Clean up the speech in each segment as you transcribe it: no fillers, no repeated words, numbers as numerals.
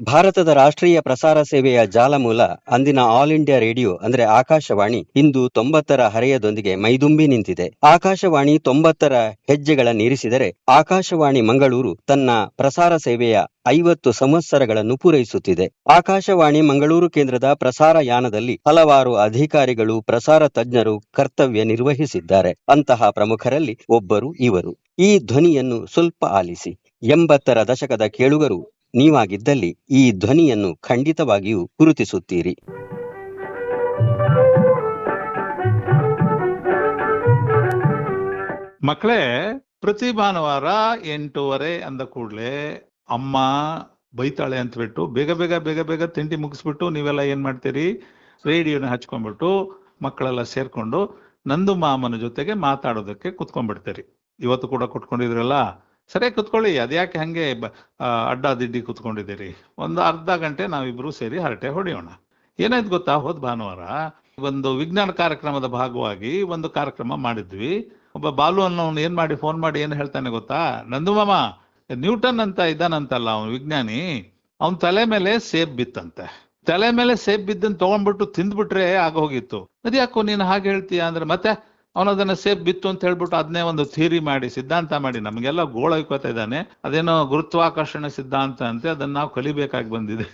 ಭಾರತದ ರಾಷ್ಟ್ರೀಯ ಪ್ರಸಾರ ಸೇವೆಯ ಜಾಲಮೂಲ ಅಂದಿನ ಆಲ್ ಇಂಡಿಯಾ ರೇಡಿಯೋ ಅಂದ್ರೆ ಆಕಾಶವಾಣಿ ಇಂದು 90ರ ಹರೆಯದೊಂದಿಗೆ ಮೈದುಂಬಿ ನಿಂತಿದೆ. ಆಕಾಶವಾಣಿ 90ರ ಹೆಜ್ಜೆಗಳನ್ನಿರಿಸಿದರೆ ಆಕಾಶವಾಣಿ ಮಂಗಳೂರು ತನ್ನ ಪ್ರಸಾರ ಸೇವೆಯ 50 ಸಂವತ್ಸರಗಳನ್ನು ಪೂರೈಸುತ್ತಿದೆ. ಆಕಾಶವಾಣಿ ಮಂಗಳೂರು ಕೇಂದ್ರದ ಪ್ರಸಾರ ಯಾನದಲ್ಲಿ ಹಲವಾರು ಅಧಿಕಾರಿಗಳು, ಪ್ರಸಾರ ತಜ್ಞರು ಕರ್ತವ್ಯ ನಿರ್ವಹಿಸಿದ್ದಾರೆ. ಅಂತಹ ಪ್ರಮುಖರಲ್ಲಿ ಒಬ್ಬರು ಇವರು. ಈ ಧ್ವನಿಯನ್ನು ಸ್ವಲ್ಪ ಆಲಿಸಿ. 80ರ ದಶಕದ ಕೇಳುಗರು ನೀವಾಗಿದ್ದಲ್ಲಿ ಈ ಧ್ವನಿಯನ್ನು ಖಂಡಿತವಾಗಿಯೂ ಗುರುತಿಸುತ್ತೀರಿ. ಮಕ್ಕಳೇ, ಪ್ರತಿ ಭಾನುವಾರ 8:30 ಅಂದ ಕೂಡ್ಲೆ ಅಮ್ಮ ಬೈತಾಳೆ ಅಂತ ಬಿಟ್ಟು ಬೇಗ ಬೇಗ ಬೇಗ ಬೇಗ ತಿಂಡಿ ಮುಗಿಸ್ಬಿಟ್ಟು ನೀವೆಲ್ಲ ಏನ್ ಮಾಡ್ತೀರಿ, ರೇಡಿಯೋನ ಹಚ್ಕೊಂಡ್ಬಿಟ್ಟು ಮಕ್ಕಳೆಲ್ಲ ಸೇರ್ಕೊಂಡು ನಂದು ಮಾಮನ ಜೊತೆಗೆ ಮಾತಾಡೋದಕ್ಕೆ ಕುತ್ಕೊಂಡ್ಬಿಡ್ತೀರಿ. ಇವತ್ತು ಕೂಡ ಕುತ್ಕೊಂಡಿದ್ರಲ್ಲ, ಸರಿಯಾಗಿ ಕುತ್ಕೊಳ್ಳಿ. ಅದ್ಯಾಕೆ ಹಂಗೆ ಅಡ್ಡ ದಿಡ್ಡಿ ಕುತ್ಕೊಂಡಿದ್ದೀರಿ? ಒಂದು ಅರ್ಧ ಗಂಟೆ ನಾವಿಬ್ರು ಸೇರಿ ಹರಟೆ ಹೊಡೆಯೋಣ. ಏನಾಯ್ತು ಗೊತ್ತಾ, ಹೋದ್ ಭಾನುವಾರ ಒಂದು ವಿಜ್ಞಾನ ಕಾರ್ಯಕ್ರಮದ ಭಾಗವಾಗಿ ಒಂದು ಕಾರ್ಯಕ್ರಮ ಮಾಡಿದ್ವಿ. ಒಬ್ಬ ಬಾಲು ಅನ್ನೋನು ಏನ್ ಮಾಡಿ ಫೋನ್ ಮಾಡಿ ಏನ್ ಹೇಳ್ತಾನೆ ಗೊತ್ತಾ, ನಂದು ಮಾಮ ನ್ಯೂಟನ್ ಅಂತ ಇದ್ದಾನಂತಲ್ಲ ಅವನು ವಿಜ್ಞಾನಿ, ಅವನ್ ತಲೆ ಮೇಲೆ ಸೇಬ್ ಬಿತ್ತಂತೆ. ತಲೆ ಮೇಲೆ ಸೇಬ್ ಬಿದ್ದನ್ ತಗೊಂಡ್ಬಿಟ್ಟು ತಿಂದ್ಬಿಟ್ರೆ ಆಗೋಗಿತ್ತು. ಅದ್ಯಾಕೋ ನೀನು ಹಾಗೆ ಹೇಳ್ತೀಯ ಅಂದ್ರೆ, ಮತ್ತೆ ಅವನದನ್ನ ಸೇಬ್ ಬಿತ್ತು ಅಂತ ಹೇಳ್ಬಿಟ್ಟು ಅದನ್ನೇ ಒಂದು ಥಿಯರಿ ಮಾಡಿ ಸಿದ್ಧಾಂತ ಮಾಡಿ ನಮಗೆಲ್ಲ ಗೋಳೈಕೋತಾ ಇದ್ದಾನೆ. ಅದೇನೋ ಗುರುತ್ವಾಕರ್ಷಣೆ ಸಿದ್ಧಾಂತ ಅಂತೆ, ಅದನ್ನ ನಾವು ಕಲಿಬೇಕಾಗಿ ಬಂದಿದೆ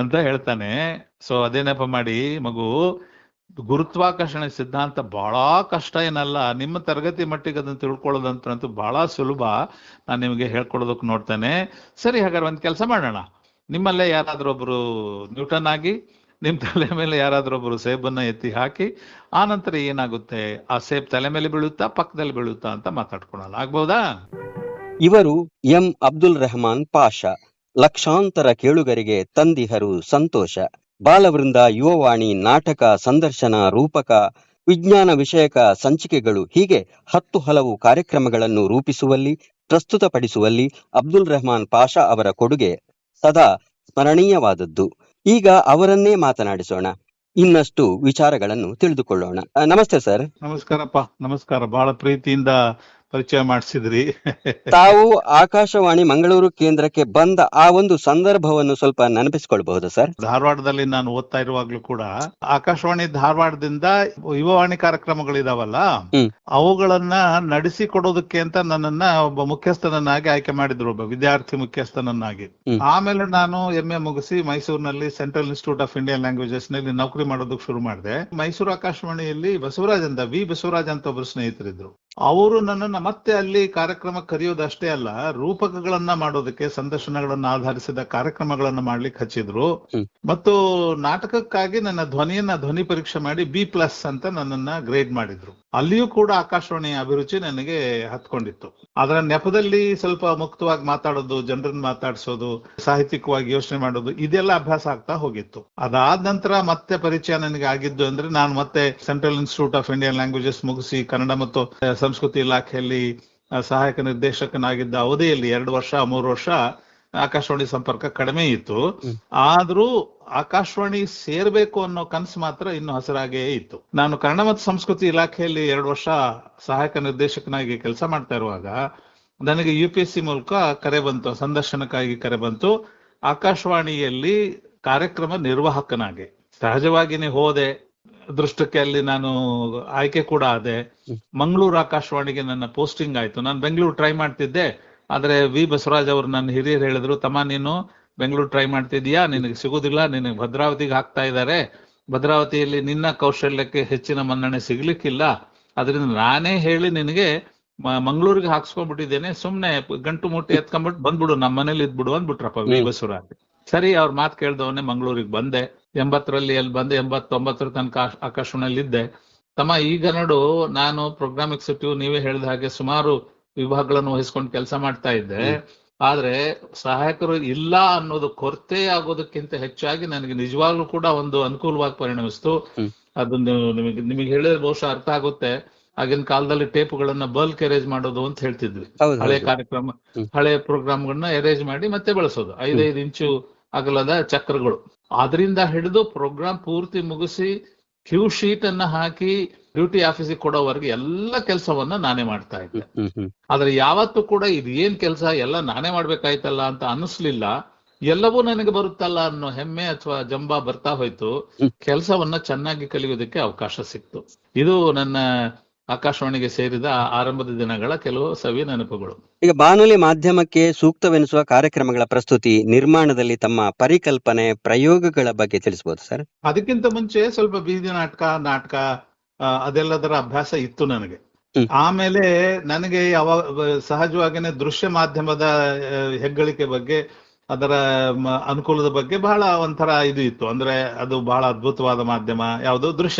ಅಂತ ಹೇಳ್ತಾನೆ. ಸೊ ಅದೇನಪ್ಪ ಮಾಡಿ ಮಗು, ಗುರುತ್ವಾಕರ್ಷಣೆ ಸಿದ್ಧಾಂತ ಬಹಳ ಕಷ್ಟ ಏನಲ್ಲ. ನಿಮ್ಮ ತರಗತಿ ಮಟ್ಟಿಗೆ ಅದನ್ನ ತಿಳ್ಕೊಳ್ಳೋದಂತೂ ಬಹಳ ಸುಲಭ. ನಾನು ನಿಮಗೆ ಹೇಳ್ಕೊಡೋದಕ್ಕೆ ನೋಡ್ತೇನೆ. ಸರಿ, ಹಾಗಾದ್ರೆ ಒಂದ್ ಕೆಲಸ ಮಾಡೋಣ. ನಿಮ್ಮಲ್ಲೇ ಯಾರಾದ್ರೂ ಒಬ್ರು ನ್ಯೂಟನ್ ಆಗಿ ನಿಮ್ ತಲೆ ಮೇಲೆ ಯಾರಾದ್ರೂ ಒಬ್ರು ಸೇಬನ್ನ ಎತ್ತಿ ಹಾಕಿ, ಆ ನಂತರ ಏನಾಗುತ್ತೆ, ಆ ಸೇಬ್ ತಲೆ ಮೇಲೆ ಬೀಳುತ್ತಾ ಪಕ್ಕದಲ್ಲಿ ಬೀಳುತ್ತಾ ಅಂತ ಮಾತಾಡ್ಕೊಳ್ಳೋಣ. ಆಗ್ಬಹುದಾ? ಇವರು ಎಂ ಅಬ್ದುಲ್ ರೆಹಮಾನ್ ಪಾಷಾ. ಲಕ್ಷಾಂತರ ಕೇಳುಗರಿಗೆ ತಂದಿಹರು ಸಂತೋಷ. ಬಾಲವೃಂದ, ಯುವವಾಣಿ, ನಾಟಕ, ಸಂದರ್ಶನ, ರೂಪಕ, ವಿಜ್ಞಾನ ವಿಷಯಕ ಸಂಚಿಕೆಗಳು, ಹೀಗೆ 10 ಹಲವು ಕಾರ್ಯಕ್ರಮಗಳನ್ನು ರೂಪಿಸುವಲ್ಲಿ, ಪ್ರಸ್ತುತಪಡಿಸುವಲ್ಲಿ ಅಬ್ದುಲ್ ರೆಹಮಾನ್ ಪಾಷಾ ಅವರ ಕೊಡುಗೆ ಸದಾ ಸ್ಮರಣೀಯವಾದದ್ದು. ಈಗ ಅವರನ್ನೇ ಮಾತನಾಡಿಸೋಣ, ಇನ್ನಷ್ಟು ವಿಚಾರಗಳನ್ನು ತಿಳಿದುಕೊಳ್ಳೋಣ. ನಮಸ್ತೆ ಸರ್. ನಮಸ್ಕಾರಪ್ಪ. ನಮಸ್ಕಾರ. ಬಹಳ ಪ್ರೀತಿಯಿಂದ ಪರಿಚಯ ಮಾಡಿಸಿದ್ರಿ. ತಾವು ಆಕಾಶವಾಣಿ ಮಂಗಳೂರು ಕೇಂದ್ರಕ್ಕೆ ಬಂದ ಆ ಒಂದು ಸಂದರ್ಭವನ್ನು ಸ್ವಲ್ಪ ನೆನಪಿಸಿಕೊಳ್ಬಹುದು ಸರ್? ಧಾರವಾಡದಲ್ಲಿ ನಾನು ಓದ್ತಾ ಇರುವಾಗ್ಲೂ ಕೂಡ ಆಕಾಶವಾಣಿ ಧಾರವಾಡದಿಂದ ಯುವವಾಣಿ ಕಾರ್ಯಕ್ರಮಗಳಿದಾವಲ್ಲ, ಅವುಗಳನ್ನ ನಡೆಸಿ ಕೊಡೋದಕ್ಕೆ ಅಂತ ನನ್ನನ್ನ ಒಬ್ಬ ಮುಖ್ಯಸ್ಥನನ್ನಾಗಿ ಆಯ್ಕೆ ಮಾಡಿದ್ರು, ಒಬ್ಬ ವಿದ್ಯಾರ್ಥಿ ಮುಖ್ಯಸ್ಥನನ್ನಾಗಿ. ಆಮೇಲೆ ನಾನು MA ಮುಗಿಸಿ ಮೈಸೂರಿನಲ್ಲಿ central institute of Indian languages ನಲ್ಲಿ ನೌಕರಿ ಮಾಡೋದಕ್ಕೆ ಶುರು ಮಾಡಿದೆ. ಮೈಸೂರು ಆಕಾಶವಾಣಿಯಲ್ಲಿ ಬಸವರಾಜ್ ಅಂತ, ಬಸವರಾಜ್ ಅಂತ ಒಬ್ರು ಸ್ನೇಹಿತರಿದ್ರು. ಅವರು ನನ್ನನ್ನ ಮತ್ತೆ ಅಲ್ಲಿ ಕಾರ್ಯಕ್ರಮ ಕರೆಯೋದಷ್ಟೇ ಅಲ್ಲ, ರೂಪಕಗಳನ್ನ ಮಾಡೋದಕ್ಕೆ, ಸಂದರ್ಶನಗಳನ್ನ ಆಧರಿಸಿದ ಕಾರ್ಯಕ್ರಮಗಳನ್ನ ಮಾಡ್ಲಿಕ್ಕೆ ಹಚ್ಚಿದ್ರು. ಮತ್ತು ನಾಟಕಕ್ಕಾಗಿ ನನ್ನ ಧ್ವನಿ ಪರೀಕ್ಷೆ ಮಾಡಿ B+ ಅಂತ ನನ್ನನ್ನ ಗ್ರೇಡ್ ಮಾಡಿದ್ರು. ಅಲ್ಲಿಯೂ ಕೂಡ ಆಕಾಶವಾಣಿಯ ಅಭಿರುಚಿ ನನಗೆ ಹತ್ಕೊಂಡಿತ್ತು. ಅದರ ನೆಪದಲ್ಲಿ ಸ್ವಲ್ಪ ಮುಕ್ತವಾಗಿ ಮಾತಾಡೋದು, ಜನರನ್ನ ಮಾತಾಡಿಸೋದು, ಸಾಹಿತ್ಯಿಕವಾಗಿ ಯೋಚನೆ ಮಾಡೋದು, ಇದೆಲ್ಲ ಅಭ್ಯಾಸ ಆಗ್ತಾ ಹೋಗಿತ್ತು. ಅದಾದ ನಂತರ ಮತ್ತೆ ಪರಿಚಯ ನನಗೆ ಆಗಿದ್ದು ಅಂದ್ರೆ, ನಾನು ಮತ್ತೆ central institute of Indian languages ಮುಗಿಸಿ ಕನ್ನಡ ಮತ್ತು ಸಂಸ್ಕೃತಿ ಇಲಾಖೆಯಲ್ಲಿ ಸಹಾಯಕ ನಿರ್ದೇಶಕನಾಗಿದ್ದ ಅವಧಿಯಲ್ಲಿ 2 ವರ್ಷ 3 ವರ್ಷ ಆಕಾಶವಾಣಿ ಸಂಪರ್ಕ ಕಡಿಮೆ ಇತ್ತು. ಆದ್ರೂ ಆಕಾಶವಾಣಿ ಸೇರ್ಬೇಕು ಅನ್ನೋ ಕನಸು ಮಾತ್ರ ಇನ್ನು ಹಸಿರಾಗೇ ಇತ್ತು. ನಾನು ಕನ್ನಡ ಮತ್ತು ಸಂಸ್ಕೃತಿ ಇಲಾಖೆಯಲ್ಲಿ 2 ವರ್ಷ ಸಹಾಯಕ ನಿರ್ದೇಶಕನಾಗಿ ಕೆಲಸ ಮಾಡ್ತಾ ಇರುವಾಗ ನನಗೆ UPSC ಮೂಲಕ ಕರೆ ಬಂತು, ಸಂದರ್ಶನಕ್ಕಾಗಿ ಕರೆ ಬಂತು. ಆಕಾಶವಾಣಿಯಲ್ಲಿ ಕಾರ್ಯಕ್ರಮ ನಿರ್ವಾಹಕನಾಗಿ ಸಹಜವಾಗಿನೇ ಹೋದೆ. ಅದೃಷ್ಟಕ್ಕೆ ಅಲ್ಲಿ ನಾನು ಆಯ್ಕೆ ಕೂಡ ಆದೆ. ಮಂಗಳೂರು ಆಕಾಶವಾಣಿಗೆ ನನ್ನ ಪೋಸ್ಟಿಂಗ್ ಆಯ್ತು. ನಾನು ಬೆಂಗಳೂರು ಟ್ರೈ ಮಾಡ್ತಿದ್ದೆ, ಆದ್ರೆ ಬಸವರಾಜ್ ಅವರು ನನ್ನ ಹಿರಿಯರು ಹೇಳಿದ್ರು, ತಮ್ಮ ನೀನು ಬೆಂಗಳೂರು ಟ್ರೈ ಮಾಡ್ತಿದ್ಯಾ, ನಿನಗೆ ಸಿಗುದಿಲ್ಲ, ನಿನಗೆ ಭದ್ರಾವತಿಗೆ ಹಾಕ್ತಾ ಇದ್ದಾರೆ, ಭದ್ರಾವತಿಯಲ್ಲಿ ನಿನ್ನ ಕೌಶಲ್ಯಕ್ಕೆ ಹೆಚ್ಚಿನ ಮನ್ನಣೆ ಸಿಗ್ಲಿಕ್ಕಿಲ್ಲ, ಅದರಿಂದ ನಾನೇ ಹೇಳಿ ನಿನಗೆ ಮಂಗಳೂರಿಗೆ ಹಾಕ್ಸ್ಕೊಂಡ್ಬಿಟ್ಟಿದ್ದೇನೆ, ಸುಮ್ನೆ ಗಂಟು ಮುಟ್ಟಿ ಎತ್ಕೊಂಡ್ಬಿಟ್ಟು ಬಂದ್ಬಿಡು, ನಮ್ಮ ಮನೇಲಿ ಇದ್ಬಿಡು ಅಂದ್ಬಿಟ್ರಪ್ಪ ಬಸವರಾಜ್. ಸರಿ, ಅವ್ರ ಮಾತು ಕೇಳ್ದವನೇ ಮಂಗಳೂರಿಗೆ ಬಂದೆ. 80ರಲ್ಲಿ ಅಲ್ಲಿ ಬಂದೆ. 89ರ ತನಕ ಆಕಾಶವಾಣಿಯಲ್ಲಿ ಇದ್ದೆ. ತಮ್ಮ ಈಗ ನೋಡು, ನಾನು ಪ್ರೋಗ್ರಾಮ್ ಎಕ್ಸಿಕ್ಯೂಟಿವ್, ನೀವೇ ಹೇಳಿದ ಹಾಗೆ ಸುಮಾರು ವಿಭಾಗಗಳನ್ನು ವಹಿಸ್ಕೊಂಡು ಕೆಲಸ ಮಾಡ್ತಾ ಇದ್ದೆ. ಆದ್ರೆ ಸಹಾಯಕರು ಇಲ್ಲ ಅನ್ನೋದು ಕೊರತೆ ಆಗೋದಕ್ಕಿಂತ ಹೆಚ್ಚಾಗಿ ನನಗೆ ನಿಜವಾಗ್ಲೂ ಕೂಡ ಒಂದು ಅನುಕೂಲವಾಗಿ ಪರಿಣಮಿಸ್ತು. ಅದನ್ನು ನಿಮಗೆ ಹೇಳಿದ್ರೆ ಬಹುಶಃ ಅರ್ಥ ಆಗುತ್ತೆ. ಆಗಿನ ಕಾಲದಲ್ಲಿ ಟೇಪ್ಗಳನ್ನ ಬಲ್ಕ್ ಎರೇಜ್ ಮಾಡೋದು ಅಂತ ಹೇಳ್ತಿದ್ವಿ. ಹಳೆ ಪ್ರೋಗ್ರಾಮ್ಗಳನ್ನ ಎರೇಜ್ ಮಾಡಿ ಮತ್ತೆ ಬಳಸೋದು. 5-5 ಇಂಚು ಅಗಲದ ಚಕ್ರಗಳು. ಅದರಿಂದ ಹಿಡಿದು ಪ್ರೋಗ್ರಾಮ್ ಪೂರ್ತಿ ಮುಗಿಸಿ ಕ್ಯೂ ಶೀಟ್ ಅನ್ನ ಹಾಕಿ ಡ್ಯೂಟಿ ಆಫೀಸಿಗೆ ಕೊಡೋವರೆಗೆ ಎಲ್ಲ ಕೆಲಸವನ್ನ ನಾನೇ ಮಾಡ್ತಾ ಇದ್ದೆ. ಆದ್ರೆ ಯಾವತ್ತೂ ಕೂಡ ಇದು ಏನ್ ಕೆಲಸ ಎಲ್ಲ ನಾನೇ ಮಾಡ್ಬೇಕಾಯ್ತಲ್ಲ ಅಂತ ಅನಿಸ್ಲಿಲ್ಲ. ಎಲ್ಲವೂ ನನಗೆ ಬರುತ್ತಲ್ಲ ಅನ್ನೋ ಹೆಮ್ಮೆ ಅಥವಾ ಜಂಬ ಬರ್ತಾ ಹೋಯ್ತು. ಕೆಲಸವನ್ನ ಚೆನ್ನಾಗಿ ಕಲಿಯೋದಕ್ಕೆ ಅವಕಾಶ ಸಿಕ್ತು. ಇದು ನನ್ನ ಆಕಾಶವಾಣಿಗೆ ಸೇರಿದ ಆರಂಭದ ದಿನಗಳ ಕೆಲವು ಸವಿ ನೆನಪುಗಳು. ಈಗ ಬಾನುಲಿ ಮಾಧ್ಯಮಕ್ಕೆ ಸೂಕ್ತವೆನಿಸುವ ಕಾರ್ಯಕ್ರಮಗಳ ಪ್ರಸ್ತುತಿ ನಿರ್ಮಾಣದಲ್ಲಿ ತಮ್ಮ ಪರಿಕಲ್ಪನೆ ಪ್ರಯೋಗಗಳ ಬಗ್ಗೆ ತಿಳಿಸಬಹುದು ಸರ್? ಅದಕ್ಕಿಂತ ಮುಂಚೆ ಸ್ವಲ್ಪ ಬೀದಿ ನಾಟಕ ಅದೆಲ್ಲದರ ಅಭ್ಯಾಸ ಇತ್ತು ನನಗೆ. ಆಮೇಲೆ ನನಗೆ ಸಹಜವಾಗಿನೇ ದೃಶ್ಯ ಮಾಧ್ಯಮದ ಹೆಗ್ಗಳಿಕೆ ಬಗ್ಗೆ, ಅದರ ಅನುಕೂಲದ ಬಗ್ಗೆ ಬಹಳ ಒಂಥರ ಇದು ಇತ್ತು. ಅಂದ್ರೆ ಅದು ಬಹಳ ಅದ್ಭುತವಾದ ಮಾಧ್ಯಮ ಯಾವುದು,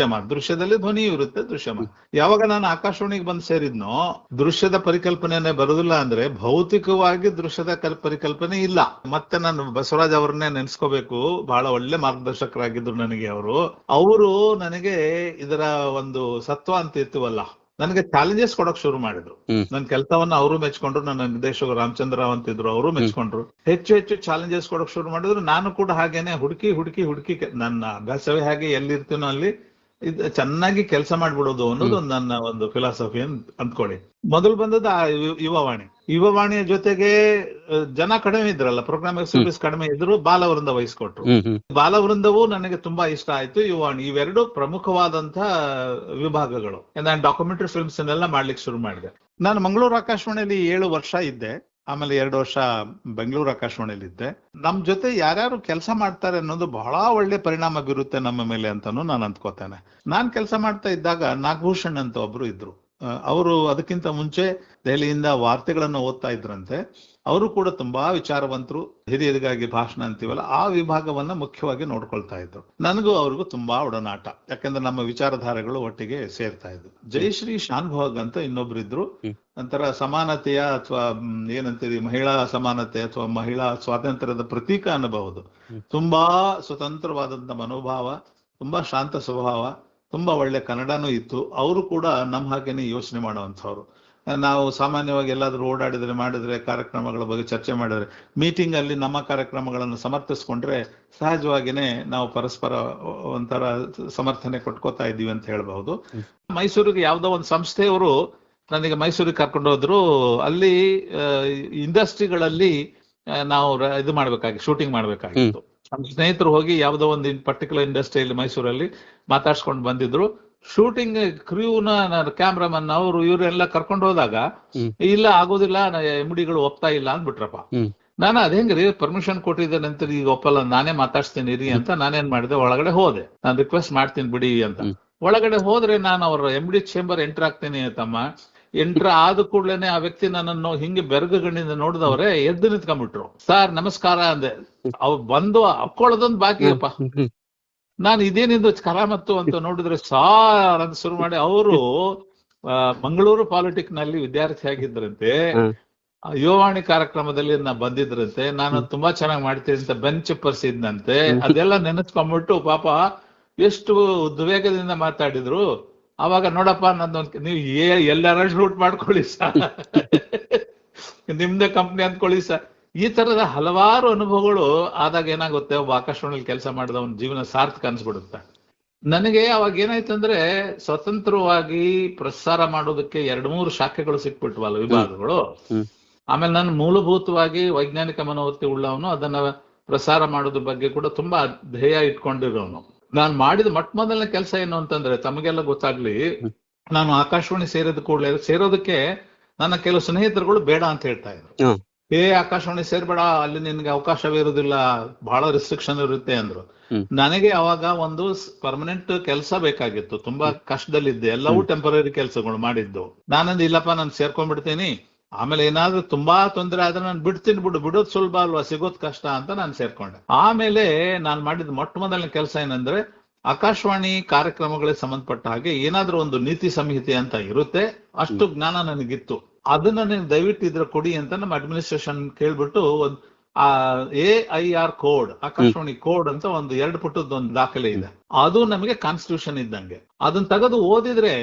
ದೃಶ್ಯದಲ್ಲಿ ಧ್ವನಿಯೂ ಇರುತ್ತೆ, ದೃಶ್ಯಮಾನ. ಯಾವಾಗ ನಾನು ಆಕಾಶವಾಣಿಗೆ ಬಂದು ಸೇರಿದ್ನೋ, ದೃಶ್ಯದ ಪರಿಕಲ್ಪನೆನೇ ಬರುದಿಲ್ಲ ಅಂದ್ರೆ ಭೌತಿಕವಾಗಿ ದೃಶ್ಯದ ಪರಿಕಲ್ಪನೆ ಇಲ್ಲ. ಮತ್ತೆ ನಾನು ಬಸವರಾಜ್ ಅವರನ್ನೇ ನೆನ್ಸ್ಕೋಬೇಕು. ಬಹಳ ಒಳ್ಳೆ ಮಾರ್ಗದರ್ಶಕರಾಗಿದ್ರು ನನಗೆ ಅವರು ನನಗೆ ಇದರ ಒಂದು ಸತ್ವ ಅಂತ ಇರ್ತೀವಲ್ಲ, ನನಗೆ ಚಾಲೆಂಜಸ್ ಕೊಡಕ್ ಶುರು ಮಾಡಿದ್ರು. ನನ್ನ ಕೆಲಸವನ್ನ ಅವರು ಮೆಚ್ಕೊಂಡ್ರು, ನನ್ನ ನಿರ್ದೇಶಕರು ರಾಮಚಂದ್ರ ರಾವ್ ಅಂತಿದ್ರು, ಅವರು ಮೆಚ್ಕೊಂಡ್ರು. ಹೆಚ್ಚು ಚಾಲೆಂಜಸ್ ಕೊಡಕ್ ಶುರು ಮಾಡಿದ್ರು. ನಾನು ಕೂಡ ಹಾಗೇನೆ ಹುಡುಕಿ ನನ್ನ ಅಭ್ಯಾಸವೇ ಹಾಗೆ, ಎಲ್ಲಿರ್ತೀನೋ ಅಲ್ಲಿ ಚೆನ್ನಾಗಿ ಕೆಲಸ ಮಾಡ್ಬಿಡೋದು ಅನ್ನೋದು ನನ್ನ ಒಂದು ಫಿಲಾಸಫಿ ಅಂದ್ಕೊಳ್ಳಿ. ಮೊದಲು ಬಂದದ್ದು ಆ ಯುವವಾಣಿಯ ಜೊತೆಗೆ ಜನ ಕಡಿಮೆ ಇದ್ರಲ್ಲ, ಪ್ರೋಗ್ರಾಮ್ ಎಕ್ಸಿಕ್ಯೂಟಿವ್ಸ್ ಕಡಿಮೆ ಇದ್ರು, ಬಾಲವೃಂದ ವಹಿಸ್ಕೊಟ್ರು. ಬಾಲವೃಂದವೂ ನನಗೆ ತುಂಬಾ ಇಷ್ಟ ಆಯ್ತು. ಯುವವಾಣಿ ಇವೆರಡು ಪ್ರಮುಖವಾದಂತಹ ವಿಭಾಗಗಳು. ನಾನು ಡಾಕ್ಯುಮೆಂಟರಿ ಫಿಲ್ಮ್ಸ್ ಅನ್ನೆಲ್ಲ ಮಾಡ್ಲಿಕ್ಕೆ ಶುರು ಮಾಡಿದೆ. ನಾನು ಮಂಗಳೂರು ಆಕಾಶವಾಣಿಯಲ್ಲಿ 7 ವರ್ಷ ಇದ್ದೆ. ಆಮೇಲೆ 2 ವರ್ಷ ಬೆಂಗಳೂರು ಆಕಾಶವಾಣಿಯಲ್ಲಿ ಇದ್ದೆ. ನಮ್ ಜೊತೆ ಯಾರ್ಯಾರು ಕೆಲಸ ಮಾಡ್ತಾರೆ ಅನ್ನೋದು ಬಹಳ ಒಳ್ಳೆ ಪರಿಣಾಮ ಬೀರುತ್ತೆ ನಮ್ಮ ಮೇಲೆ ಅಂತಾನು ನಾನು ಅಂದ್ಕೋತೇನೆ. ನಾನ್ ಕೆಲಸ ಮಾಡ್ತಾ ಇದ್ದಾಗ ನಾಗಭೂಷಣ್ ಅಂತ ಒಬ್ರು ಇದ್ರು. ಅವರು ಅದಕ್ಕಿಂತ ಮುಂಚೆ ದೆಹಲಿಯಿಂದ ವಾರ್ತೆಗಳನ್ನು ಓದ್ತಾ ಇದ್ರಂತೆ. ಅವರು ಕೂಡ ತುಂಬಾ ವಿಚಾರವಂತರು, ಹಿರಿಯರಿಗಾಗಿ ಭಾಷಣ ಅಂತೀವಲ್ಲ ಆ ವಿಭಾಗವನ್ನ ಮುಖ್ಯವಾಗಿ ನೋಡ್ಕೊಳ್ತಾ ಇದ್ರು. ನನಗೂ ಅವ್ರಿಗೂ ತುಂಬಾ ಒಡನಾಟ, ಯಾಕಂದ್ರೆ ನಮ್ಮ ವಿಚಾರಧಾರೆಗಳು ಒಟ್ಟಿಗೆ ಸೇರ್ತಾ ಇದ್ವು. ಜಯಶ್ರೀ ಶಾನ್ಭೋಗ್ ಅಂತ ಇನ್ನೊಬ್ರು ಇದ್ರು. ಒಂಥರ ಸಮಾನತೆಯ ಅಥವಾ ಏನಂತೀವಿ ಮಹಿಳಾ ಸಮಾನತೆ ಅಥವಾ ಮಹಿಳಾ ಸ್ವಾತಂತ್ರ್ಯದ ಪ್ರತೀಕ ಅನ್ನಬಹುದು. ತುಂಬಾ ಸ್ವತಂತ್ರವಾದಂತ ಮನೋಭಾವ, ತುಂಬಾ ಶಾಂತ ಸ್ವಭಾವ, ತುಂಬಾ ಒಳ್ಳೆ ಕನ್ನಡನೂ ಇತ್ತು. ಅವರು ಕೂಡ ನಮ್ಮ ಹಾಗೇನೆ ಯೋಚನೆ ಮಾಡುವಂಥವ್ರು. ನಾವು ಸಾಮಾನ್ಯವಾಗಿ ಎಲ್ಲಾದ್ರೂ ಮಾಡಿದ್ರೆ ಕಾರ್ಯಕ್ರಮಗಳ ಬಗ್ಗೆ ಚರ್ಚೆ ಮಾಡಿದ್ರೆ, ಮೀಟಿಂಗ್ ಅಲ್ಲಿ ನಮ್ಮ ಕಾರ್ಯಕ್ರಮಗಳನ್ನು ಸಮರ್ಥಿಸ್ಕೊಂಡ್ರೆ ಸಹಜವಾಗಿನೇ ನಾವು ಪರಸ್ಪರ ಒಂಥರ ಸಮರ್ಥನೆ ಕೊಟ್ಕೋತಾ ಇದ್ದೀವಿ ಅಂತ ಹೇಳ್ಬಹುದು. ಮೈಸೂರಿಗೆ ಯಾವ್ದೋ ಒಂದು ಸಂಸ್ಥೆಯವರು ನನಗೆ ಮೈಸೂರಿಗೆ ಕರ್ಕೊಂಡು ಹೋದ್ರು. ಅಲ್ಲಿ ಇಂಡಸ್ಟ್ರಿಗಳಲ್ಲಿ ನಾವು ಇದು ಶೂಟಿಂಗ್ ಮಾಡ್ಬೇಕಾಗಿತ್ತು. ನಮ್ಮ ಸ್ನೇಹಿತರು ಹೋಗಿ ಯಾವ್ದೋ ಒಂದು ಪರ್ಟಿಕ್ಯುಲರ್ ಇಂಡಸ್ಟ್ರಿಯಲ್ಲಿ ಮೈಸೂರಲ್ಲಿ ಮಾತಾಡ್ಸ್ಕೊಂಡು ಬಂದಿದ್ರು. ಶೂಟಿಂಗ್ ಕ್ರ್ಯೂನ ಕ್ಯಾಮ್ರಾಮನ್ ಅವರು ಇವರೆಲ್ಲ ಕರ್ಕೊಂಡು ಹೋದಾಗ ಇಲ್ಲ ಆಗೋದಿಲ್ಲ, MDಗಳು ಒಪ್ತಾ ಇಲ್ಲ ಅಂದ್ಬಿಟ್ರಪ್ಪ. ನಾನು ಅದೇಂಗ್ರಿ ಪರ್ಮಿಷನ್ ಕೊಟ್ಟಿದ್ದೇನೆ ಅಂತ ಈಗ ಒಪ್ಪಲ್ಲ, ನಾನೇ ಮಾತಾಡ್ಸ್ತೀನಿ ರೀ ಅಂತ ನಾನೇನ್ ಮಾಡಿದೆ, ಒಳಗಡೆ ಹೋದೆ. ನಾನು ರಿಕ್ವೆಸ್ಟ್ ಮಾಡ್ತೀನಿ ಬಿಡಿ ಅಂತ. ಒಳಗಡೆ ಹೋದ್ರೆ ನಾನು ಅವ್ರ MD ಚೇಂಬರ್ ಎಂಟರ್ ಆಗ್ತೀನಿ ತಮ್ಮ. ಎಂಟ್ರ ಆದ ಕೂಡ್ಲೇನೆ ಆ ವ್ಯಕ್ತಿ ನನ್ನನ್ನು ಹಿಂಗೆ ಬೆರಗುಗಣ್ಣಿಂದ ನೋಡಿದವ್ರೆ ಎದ್ದು ನಿಂತ್ಕೊಂಡ್ಬಿಟ್ರು. ಸರ್ ನಮಸ್ಕಾರ ಅಂದೆ. ಅವ್ ಬಂದು ಅಪ್ಕೊಳ್ಳೋದೊಂದು ಬಾಕಿಯಪ್ಪ. ನಾನು ಇದೇನಿಂದು ಕರಾಮತ್ತು ಅಂತ ನೋಡಿದ್ರೆ ಸಾರ್ ಅಂತ ಶುರು ಮಾಡಿ, ಅವರು ಮಂಗಳೂರು ಪಾಲಿಟಿಕ್ ನಲ್ಲಿ ವಿದ್ಯಾರ್ಥಿ ಆಗಿದ್ರಂತೆ, ಯುವವಾಣಿ ಕಾರ್ಯಕ್ರಮದಲ್ಲಿ ಬಂದಿದ್ರಂತೆ. ನಾನು ತುಂಬಾ ಚೆನ್ನಾಗಿ ಮಾಡ್ತೀನಿ ಅಂತ ಬೆಂಚ್ ಚಪ್ಪರ್ಸಿದ್ನಂತೆ. ಅದೆಲ್ಲ ನೆನೆಸ್ಕೊಂಡ್ಬಿಟ್ಟು ಪಾಪ ಎಷ್ಟು ಉದ್ವೇಗದಿಂದ ಮಾತಾಡಿದ್ರು. ಅವಾಗ ನೋಡಪ್ಪ ನಂದೊಂದು, ನೀವು ಎಲ್ಲಾರ ಶೂಟ್ ಮಾಡ್ಕೊಳ್ಳಿ ಸರ್, ನಿಮ್ದೇ ಕಂಪ್ನಿ ಅಂದ್ಕೊಳ್ಳಿ ಸರ್. ಈ ತರದ ಹಲವಾರು ಅನುಭವಗಳು ಆದಾಗ ಏನಾಗುತ್ತೆ, ಒಬ್ಬ ಆಕಾಶವಾಣಿಯಲ್ಲಿ ಕೆಲಸ ಮಾಡಿದ ಒಂದು ಜೀವನ ಸಾರ್ಥಕ ಅನ್ಸ್ಬಿಡುತ್ತೆ. ನನಗೆ ಅವಾಗ ಏನಾಯ್ತಂದ್ರೆ, ಸ್ವತಂತ್ರವಾಗಿ ಪ್ರಸಾರ ಮಾಡೋದಕ್ಕೆ 2-3 ಶಾಖೆಗಳು ಸಿಕ್ಬಿಟ್ವಲ್ಲ, ವಿಭಾಗಗಳು. ಆಮೇಲೆ ನಾನು ಮೂಲಭೂತವಾಗಿ ವೈಜ್ಞಾನಿಕ ಮನೋವೃತ್ತಿ ಉಳ್ಳವನು, ಅದನ್ನ ಪ್ರಸಾರ ಮಾಡೋದ್ರ ಬಗ್ಗೆ ಕೂಡ ತುಂಬಾ ಧ್ಯೇಯ ಇಟ್ಕೊಂಡಿರೋನು. ನಾನು ಮಾಡಿದ ಮೊದಲನೇ ಕೆಲಸ ಏನು ಅಂತಂದ್ರೆ, ತಮಗೆಲ್ಲ ಗೊತ್ತಾಗ್ಲಿ, ನಾನು ಆಕಾಶವಾಣಿ ಸೇರೋದಕ್ಕೆ ನನ್ನ ಕೆಲವು ಸ್ನೇಹಿತರುಗಳು ಬೇಡ ಅಂತ ಹೇಳ್ತಾ ಇದ್ರು. ಆಕಾಶವಾಣಿ ಸೇರ್ಬೇಡ, ಅಲ್ಲಿ ನಿನ್ಗೆ ಅವಕಾಶವೇ ಇರುದಿಲ್ಲ, ಬಹಳ ರಿಸ್ಟ್ರಿಕ್ಷನ್ ಇರುತ್ತೆ ಅಂದ್ರು. ನನಗೆ ಅವಾಗ ಒಂದು ಪರ್ಮನೆಂಟ್ ಕೆಲಸ ಬೇಕಾಗಿತ್ತು, ತುಂಬಾ ಕಷ್ಟದಲ್ಲಿದ್ದೆ, ಎಲ್ಲವೂ ಟೆಂಪರರಿ ಕೆಲಸಗಳು ಮಾಡಿದ್ದು. ನಾನಂದು ಇಲ್ಲಪ್ಪ, ನಾನು ಸೇರ್ಕೊಂಡ್ಬಿಡ್ತೀನಿ, ಆಮೇಲೆ ಏನಾದ್ರೂ ತುಂಬಾ ತೊಂದರೆ ಆದ್ರೆ ನಾನು ಬಿಡೋದು ಸುಲಭ ಅಲ್ವಾ, ಸಿಗೋದ್ ಕಷ್ಟ ಅಂತ ನಾನು ಸೇರ್ಕೊಂಡೆ. ಆಮೇಲೆ ನಾನು ಮಾಡಿದ ಮೊದಲನೇ ಕೆಲಸ ಏನಂದ್ರೆ, ಆಕಾಶವಾಣಿ ಕಾರ್ಯಕ್ರಮಗಳಿಗೆ ಸಂಬಂಧಪಟ್ಟ ಹಾಗೆ ಏನಾದ್ರೂ ಒಂದು ನೀತಿ ಸಂಹಿತೆ ಅಂತ ಇರುತ್ತೆ, ಅಷ್ಟು ಜ್ಞಾನ ನನಗಿತ್ತು. ಅದನ್ನ ನೀವು ದಯವಿಟ್ಟು ಇದ್ರ ಕೊಡಿ ಅಂತ ನಮ್ಮ ಅಡ್ಮಿನಿಸ್ಟ್ರೇಷನ್ ಕೇಳ್ಬಿಟ್ಟು ಒಂದು AIR ಕೋಡ್, ಆಕಾಶವಾಣಿ ಕೋಡ್ ಅಂತ ಒಂದು 2 ಪುಟದ ಒಂದು ದಾಖಲೆ ಇದೆ. ಅದು ನಮಗೆ ಕಾನ್ಸ್ಟಿಟ್ಯೂಷನ್ ಇದ್ದಂಗೆ. ಅದನ್ನ ತೆಗೆದು ಓದಿದ್ರೆ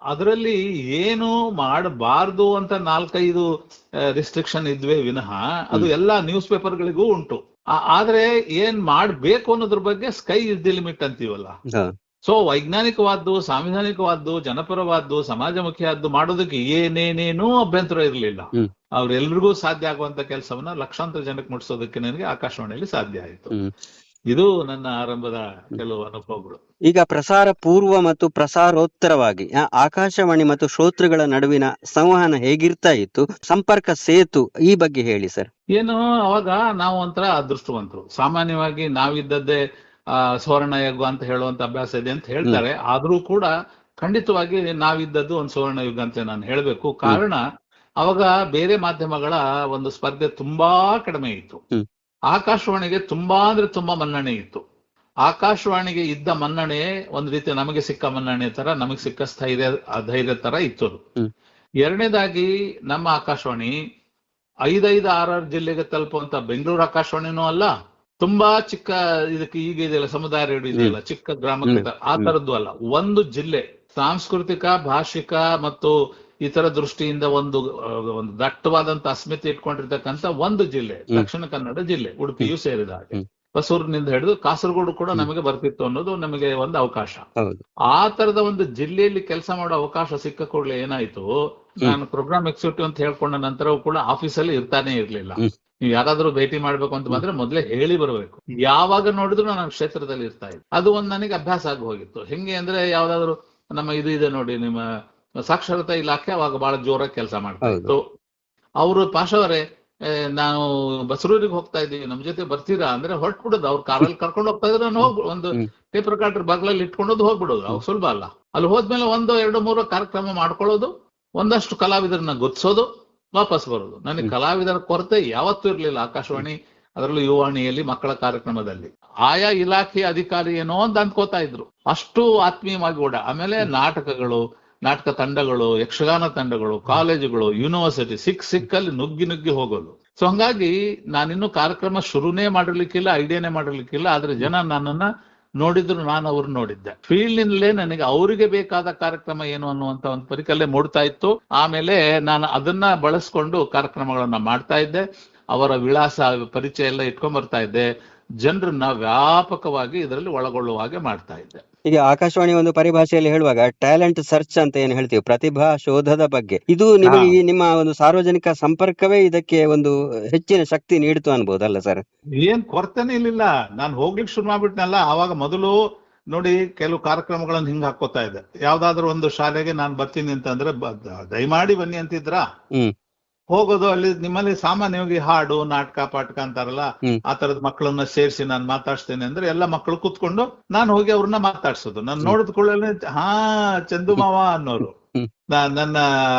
ಅದರಲ್ಲಿ ಏನು ಮಾಡಬಾರ್ದು ಅಂತ 4-5 ರಿಸ್ಟ್ರಿಕ್ಷನ್ ಇದ್ವೇ ವಿನಃ ಅದು ಎಲ್ಲಾ ನ್ಯೂಸ್ ಪೇಪರ್ಗಳಿಗೂ ಉಂಟು. ಆದ್ರೆ ಏನ್ ಮಾಡ್ಬೇಕು ಅನ್ನೋದ್ರ ಬಗ್ಗೆ ಸ್ಕೈ ಇಸ್ ದಿ ಲಿಮಿಟ್ ಅಂತೀವಲ್ಲ, ಸೊ ವೈಜ್ಞಾನಿಕವಾದ್ದು, ಸಾಂವಿಧಾನಿಕವಾದ್ದು, ಜನಪರವಾದ್ದು, ಸಮಾಜಮುಖಿಯಾದ್ದು ಮಾಡೋದಕ್ಕೆ ಏನೇನೇನೂ ಅಭ್ಯಂತರ ಇರಲಿಲ್ಲ. ಅವ್ರೆಲ್ರಿಗೂ ಸಾಧ್ಯ ಆಗುವಂತ ಕೆಲಸವನ್ನ ಲಕ್ಷಾಂತರ ಜನಕ್ಕೆ ಮುಟ್ಟಿಸೋದಕ್ಕೆ ನನಗೆ ಆಕಾಶವಾಣಿಯಲ್ಲಿ ಸಾಧ್ಯ ಆಯಿತು. ಇದು ನನ್ನ ಆರಂಭದ ಕೆಲವು ಅನುಭವಗಳು. ಈಗ ಪ್ರಸಾರ ಪೂರ್ವ ಮತ್ತು ಪ್ರಸಾರೋತ್ತರವಾಗಿ ಆಕಾಶವಾಣಿ ಮತ್ತು ಶ್ರೋತೃಗಳ ನಡುವಿನ ಸಂವಹನ ಹೇಗಿರ್ತಾ ಇತ್ತು, ಸಂಪರ್ಕ ಸೇತು ಈ ಬಗ್ಗೆ ಹೇಳಿ ಸರ್. ಏನು, ಅವಾಗ ನಾವು ಒಂಥರ ಅದೃಷ್ಟವಂತರು. ಸಾಮಾನ್ಯವಾಗಿ ನಾವಿದ್ದದ್ದೇ ಸುವರ್ಣ ಯುಗ ಅಂತ ಹೇಳುವಂತ ಅಭ್ಯಾಸ ಇದೆ ಅಂತ ಹೇಳ್ತಾರೆ. ಆದ್ರೂ ಕೂಡ ಖಂಡಿತವಾಗಿ ನಾವಿದ್ದದ್ದು ಒಂದು ಸುವರ್ಣ ಯುಗ ಅಂತ ನಾನು ಹೇಳ್ಬೇಕು. ಕಾರಣ ಅವಾಗ ಬೇರೆ ಮಾಧ್ಯಮಗಳ ಒಂದು ಸ್ಪರ್ಧೆ ತುಂಬಾ ಕಡಿಮೆ ಇತ್ತು. ಆಕಾಶವಾಣಿಗೆ ತುಂಬಾ ಅಂದ್ರೆ ತುಂಬಾ ಮನ್ನಣೆ ಇತ್ತು. ಆಕಾಶವಾಣಿಗೆ ಇದ್ದ ಮನ್ನಣೆ ಒಂದು ರೀತಿ ನಮಗೆ ಸಿಕ್ಕ ಮನ್ನಣೆ ತರ, ನಮಗೆ ಸಿಕ್ಕ ಧೈರ್ಯ ತರ ಇತ್ತು. ಎರಡನೇದಾಗಿ ನಮ್ಮ ಆಕಾಶವಾಣಿ 5-6 ಜಿಲ್ಲೆಗೆ ತಲುಪುವಂತ ಬೆಂಗಳೂರು ಆಕಾಶವಾಣಿನೂ ಅಲ್ಲ, ತುಂಬಾ ಚಿಕ್ಕ ಇದಕ್ಕೆ ಈಗ ಇದೆಯಲ್ಲ ಸಮುದಾಯ ರೇಡಿಯೋ ಇದೆಯಲ್ಲ ಚಿಕ್ಕ ಗ್ರಾಮಕ್ಕೆ ಆ ತರದ್ದು ಅಲ್ಲ. ಒಂದು ಜಿಲ್ಲೆ ಸಾಂಸ್ಕೃತಿಕ, ಭಾಷಿಕ ಮತ್ತು ಇತರ ದೃಷ್ಟಿಯಿಂದ ಒಂದು ದಟ್ಟವಾದಂತ ಅಸ್ಮಿತೆ ಇಟ್ಕೊಂಡಿರ್ತಕ್ಕಂಥ ಒಂದು ಜಿಲ್ಲೆ ದಕ್ಷಿಣ ಕನ್ನಡ ಜಿಲ್ಲೆ, ಉಡುಪಿಯೂ ಸೇರಿದ ಹಾಗೆ. ಹೊಸೂರಿನಿಂದ ಹಿಡಿದು ಕಾಸರಗೋಡು ಕೂಡ ನಮಗೆ ಬರ್ತಿತ್ತು ಅನ್ನೋದು ನಮಗೆ ಒಂದು ಅವಕಾಶ. ಆ ತರದ ಒಂದು ಜಿಲ್ಲೆಯಲ್ಲಿ ಕೆಲಸ ಮಾಡೋ ಅವಕಾಶ ಸಿಕ್ಕ ಕೂಡಲೇ ಏನಾಯ್ತು, ನಾನು ಪ್ರೋಗ್ರಾಮ್ ಎಕ್ಸಿಕ್ಯೂಟಿವ್ ಅಂತ ಹೇಳ್ಕೊಂಡ ನಂತರವೂ ಕೂಡ ಆಫೀಸಲ್ಲಿ ಇರ್ತಾನೆ ಇರ್ಲಿಲ್ಲ. ನೀವು ಯಾರಾದ್ರೂ ಭೇಟಿ ಮಾಡ್ಬೇಕು ಅಂತ ಬಂದ್ರೆ ಮೊದ್ಲೇ ಹೇಳಿ ಬರ್ಬೇಕು. ಯಾವಾಗ ನೋಡಿದ್ರು ನಾನು ಕ್ಷೇತ್ರದಲ್ಲಿ ಇರ್ತಾ ಇದ್ದೆ. ಅದು ಒಂದು ನನಗೆ ಅಭ್ಯಾಸ ಆಗಿ ಹೋಗಿತ್ತು. ಹೆಂಗೆ ಅಂದ್ರೆ ಯಾವ್ದಾದ್ರು ನಮ್ಮ ಇದು ಇದೆ ನೋಡಿ, ನಿಮ್ಮ ಸಾಕ್ಷರತಾ ಇಲಾಖೆ ಅವಾಗ ಬಹಳ ಜೋರಾಗಿ ಕೆಲಸ ಮಾಡ್ತಾ ಇತ್ತು. ಅವರು ಪಾಶವರೇ, ನಾವು ಬಸರೂರಿಗೆ ಹೋಗ್ತಾ ಇದ್ದೀವಿ, ನಮ್ ಜೊತೆ ಬರ್ತೀರಾ ಅಂದ್ರೆ ಹೊರಟ್ಬಿಡೋದು. ಅವ್ರು ಕಾರಲ್ಲಿ ಕರ್ಕೊಂಡು ಹೋಗ್ತಾ ಇದ್ರೆ ನಾನು ಒಂದು ಟೇಪ್ ರೆಕಾರ್ಡರ್ ಬಾಗ್ಲಲ್ಲಿ ಇಟ್ಕೊಂಡೋದು ಹೋಗ್ಬಿಡೋದು. ಅವಾಗ ಸುಲಭ ಅಲ್ಲ. ಅಲ್ಲಿ ಹೋದ್ಮೇಲೆ 1, 2, 3 ಕಾರ್ಯಕ್ರಮ ಮಾಡ್ಕೊಳ್ಳೋದು, ಒಂದಷ್ಟು ಕಲಾವಿದರನ್ನ ಗುರ್ತಿಸೋದು, ವಾಪಸ್ ಬರೋದು. ನನಗೆ ಕಲಾವಿದರ ಕೊರತೆ ಯಾವತ್ತೂ ಇರ್ಲಿಲ್ಲ ಆಕಾಶವಾಣಿ, ಅದರಲ್ಲೂ ಯುವವಾಣಿಯಲ್ಲಿ ಮಕ್ಕಳ ಕಾರ್ಯಕ್ರಮದಲ್ಲಿ. ಆಯಾ ಇಲಾಖೆಯ ಅಧಿಕಾರಿ ಏನೋ ಅಂತ ಅಂದ್ಕೋತಾ ಇದ್ರು, ಅಷ್ಟು ಆತ್ಮೀಯವಾಗಿ ಕೂಡ. ಆಮೇಲೆ ನಾಟಕ ತಂಡಗಳು, ಯಕ್ಷಗಾನ ತಂಡಗಳು, ಕಾಲೇಜುಗಳು, ಯೂನಿವರ್ಸಿಟಿ ಸಿಕ್ಕಲ್ಲಿ ನುಗ್ಗಿ ಹೋಗೋದು. ಸೊ ಹಂಗಾಗಿ ನಾನಿನ್ನು ಕಾರ್ಯಕ್ರಮ ಶುರುನೇ ಮಾಡಿರ್ಲಿಕ್ಕಿಲ್ಲ, ಐಡಿಯಾನೇ ಮಾಡಿರ್ಲಿಕ್ಕಿಲ್ಲ. ಆದ್ರೆ ಜನ ನನ್ನನ್ನ ನೋಡಿದ್ರು, ನಾನು ಅವ್ರು ನೋಡಿದ್ದೆ. ಫೀಲ್ಡ್ ನಿಂದಲೇ ನನಗೆ ಅವರಿಗೆ ಬೇಕಾದ ಕಾರ್ಯಕ್ರಮ ಏನು ಅನ್ನುವಂತ ಒಂದು ಪರಿಕಲ್ಪನೆ ಮೂಡ್ತಾ ಇತ್ತು. ಆಮೇಲೆ ನಾನು ಅದನ್ನ ಬಳಸ್ಕೊಂಡು ಕಾರ್ಯಕ್ರಮಗಳನ್ನ ಮಾಡ್ತಾ ಇದ್ದೆ. ಅವರ ವಿಳಾಸ, ಪರಿಚಯ ಎಲ್ಲ ಇಟ್ಕೊಂಡ್ ಬರ್ತಾ ಇದ್ದೆ. ಜನರನ್ನ ವ್ಯಾಪಕವಾಗಿ ಇದರಲ್ಲಿ ಒಳಗೊಳ್ಳುವ ಹಾಗೆ ಮಾಡ್ತಾ ಇದ್ದೆ. ಈಗ ಆಕಾಶವಾಣಿ ಒಂದು ಪರಿಭಾಷೆಯಲ್ಲಿ ಹೇಳುವಾಗ ಟ್ಯಾಲೆಂಟ್ ಸರ್ಚ್ ಅಂತ ಏನ್ ಹೇಳ್ತೀವಿ, ಪ್ರತಿಭಾ ಶೋಧದ ಬಗ್ಗೆ, ಇದು ನಿಮಗೆ ನಿಮ್ಮ ಒಂದು ಸಾರ್ವಜನಿಕ ಸಂಪರ್ಕವೇ ಇದಕ್ಕೆ ಒಂದು ಹೆಚ್ಚಿನ ಶಕ್ತಿ ನೀಡಿತು ಅನ್ಬೋದಲ್ಲ ಸರ್? ಏನ್ ಕೊರತೆನೇ ಇರ್ಲಿಲ್ಲ. ನಾನು ಹೋಗ್ಲಿಕ್ಕೆ ಶುರು ಮಾಡ್ಬಿಟ್ನಲ್ಲ, ಆವಾಗ ಮೊದಲು ನೋಡಿ ಕೆಲವು ಕಾರ್ಯಕ್ರಮಗಳನ್ನ ಹಿಂಗ್ ಹಾಕೋತಾ ಇದ್ದೆ. ಯಾವ್ದಾದ್ರು ಒಂದು ಶಾಲೆಗೆ ನಾನು ಬರ್ತೀನಿ ಅಂತಂದ್ರೆ ದಯಮಾಡಿ ಬನ್ನಿ ಅಂತಿದ್ರ, ಹೋಗೋದು. ಅಲ್ಲಿ ನಿಮ್ಮಲ್ಲಿ ಸಾಮಾನ್ಯವಾಗಿ ಹಾಡು, ನಾಟಕ, ಪಾಠಕ ಅಂತಾರಲ್ಲ, ಆ ತರದ ಮಕ್ಕಳನ್ನ ಸೇರಿಸಿ ನಾನು ಮಾತಾಡ್ಸ್ತೇನೆ ಅಂದ್ರೆ ಎಲ್ಲ ಮಕ್ಕಳು ಕೂತ್ಕೊಂಡು ನಾನು ಹೋಗಿ ಅವ್ರನ್ನ ಮಾತಾಡ್ಸೋದು. ನಾನು ನೋಡಿದ ಕೂಡಲೇ ಚಂದು ಮಾವ ಅನ್ನೋರು. ನನ್ನ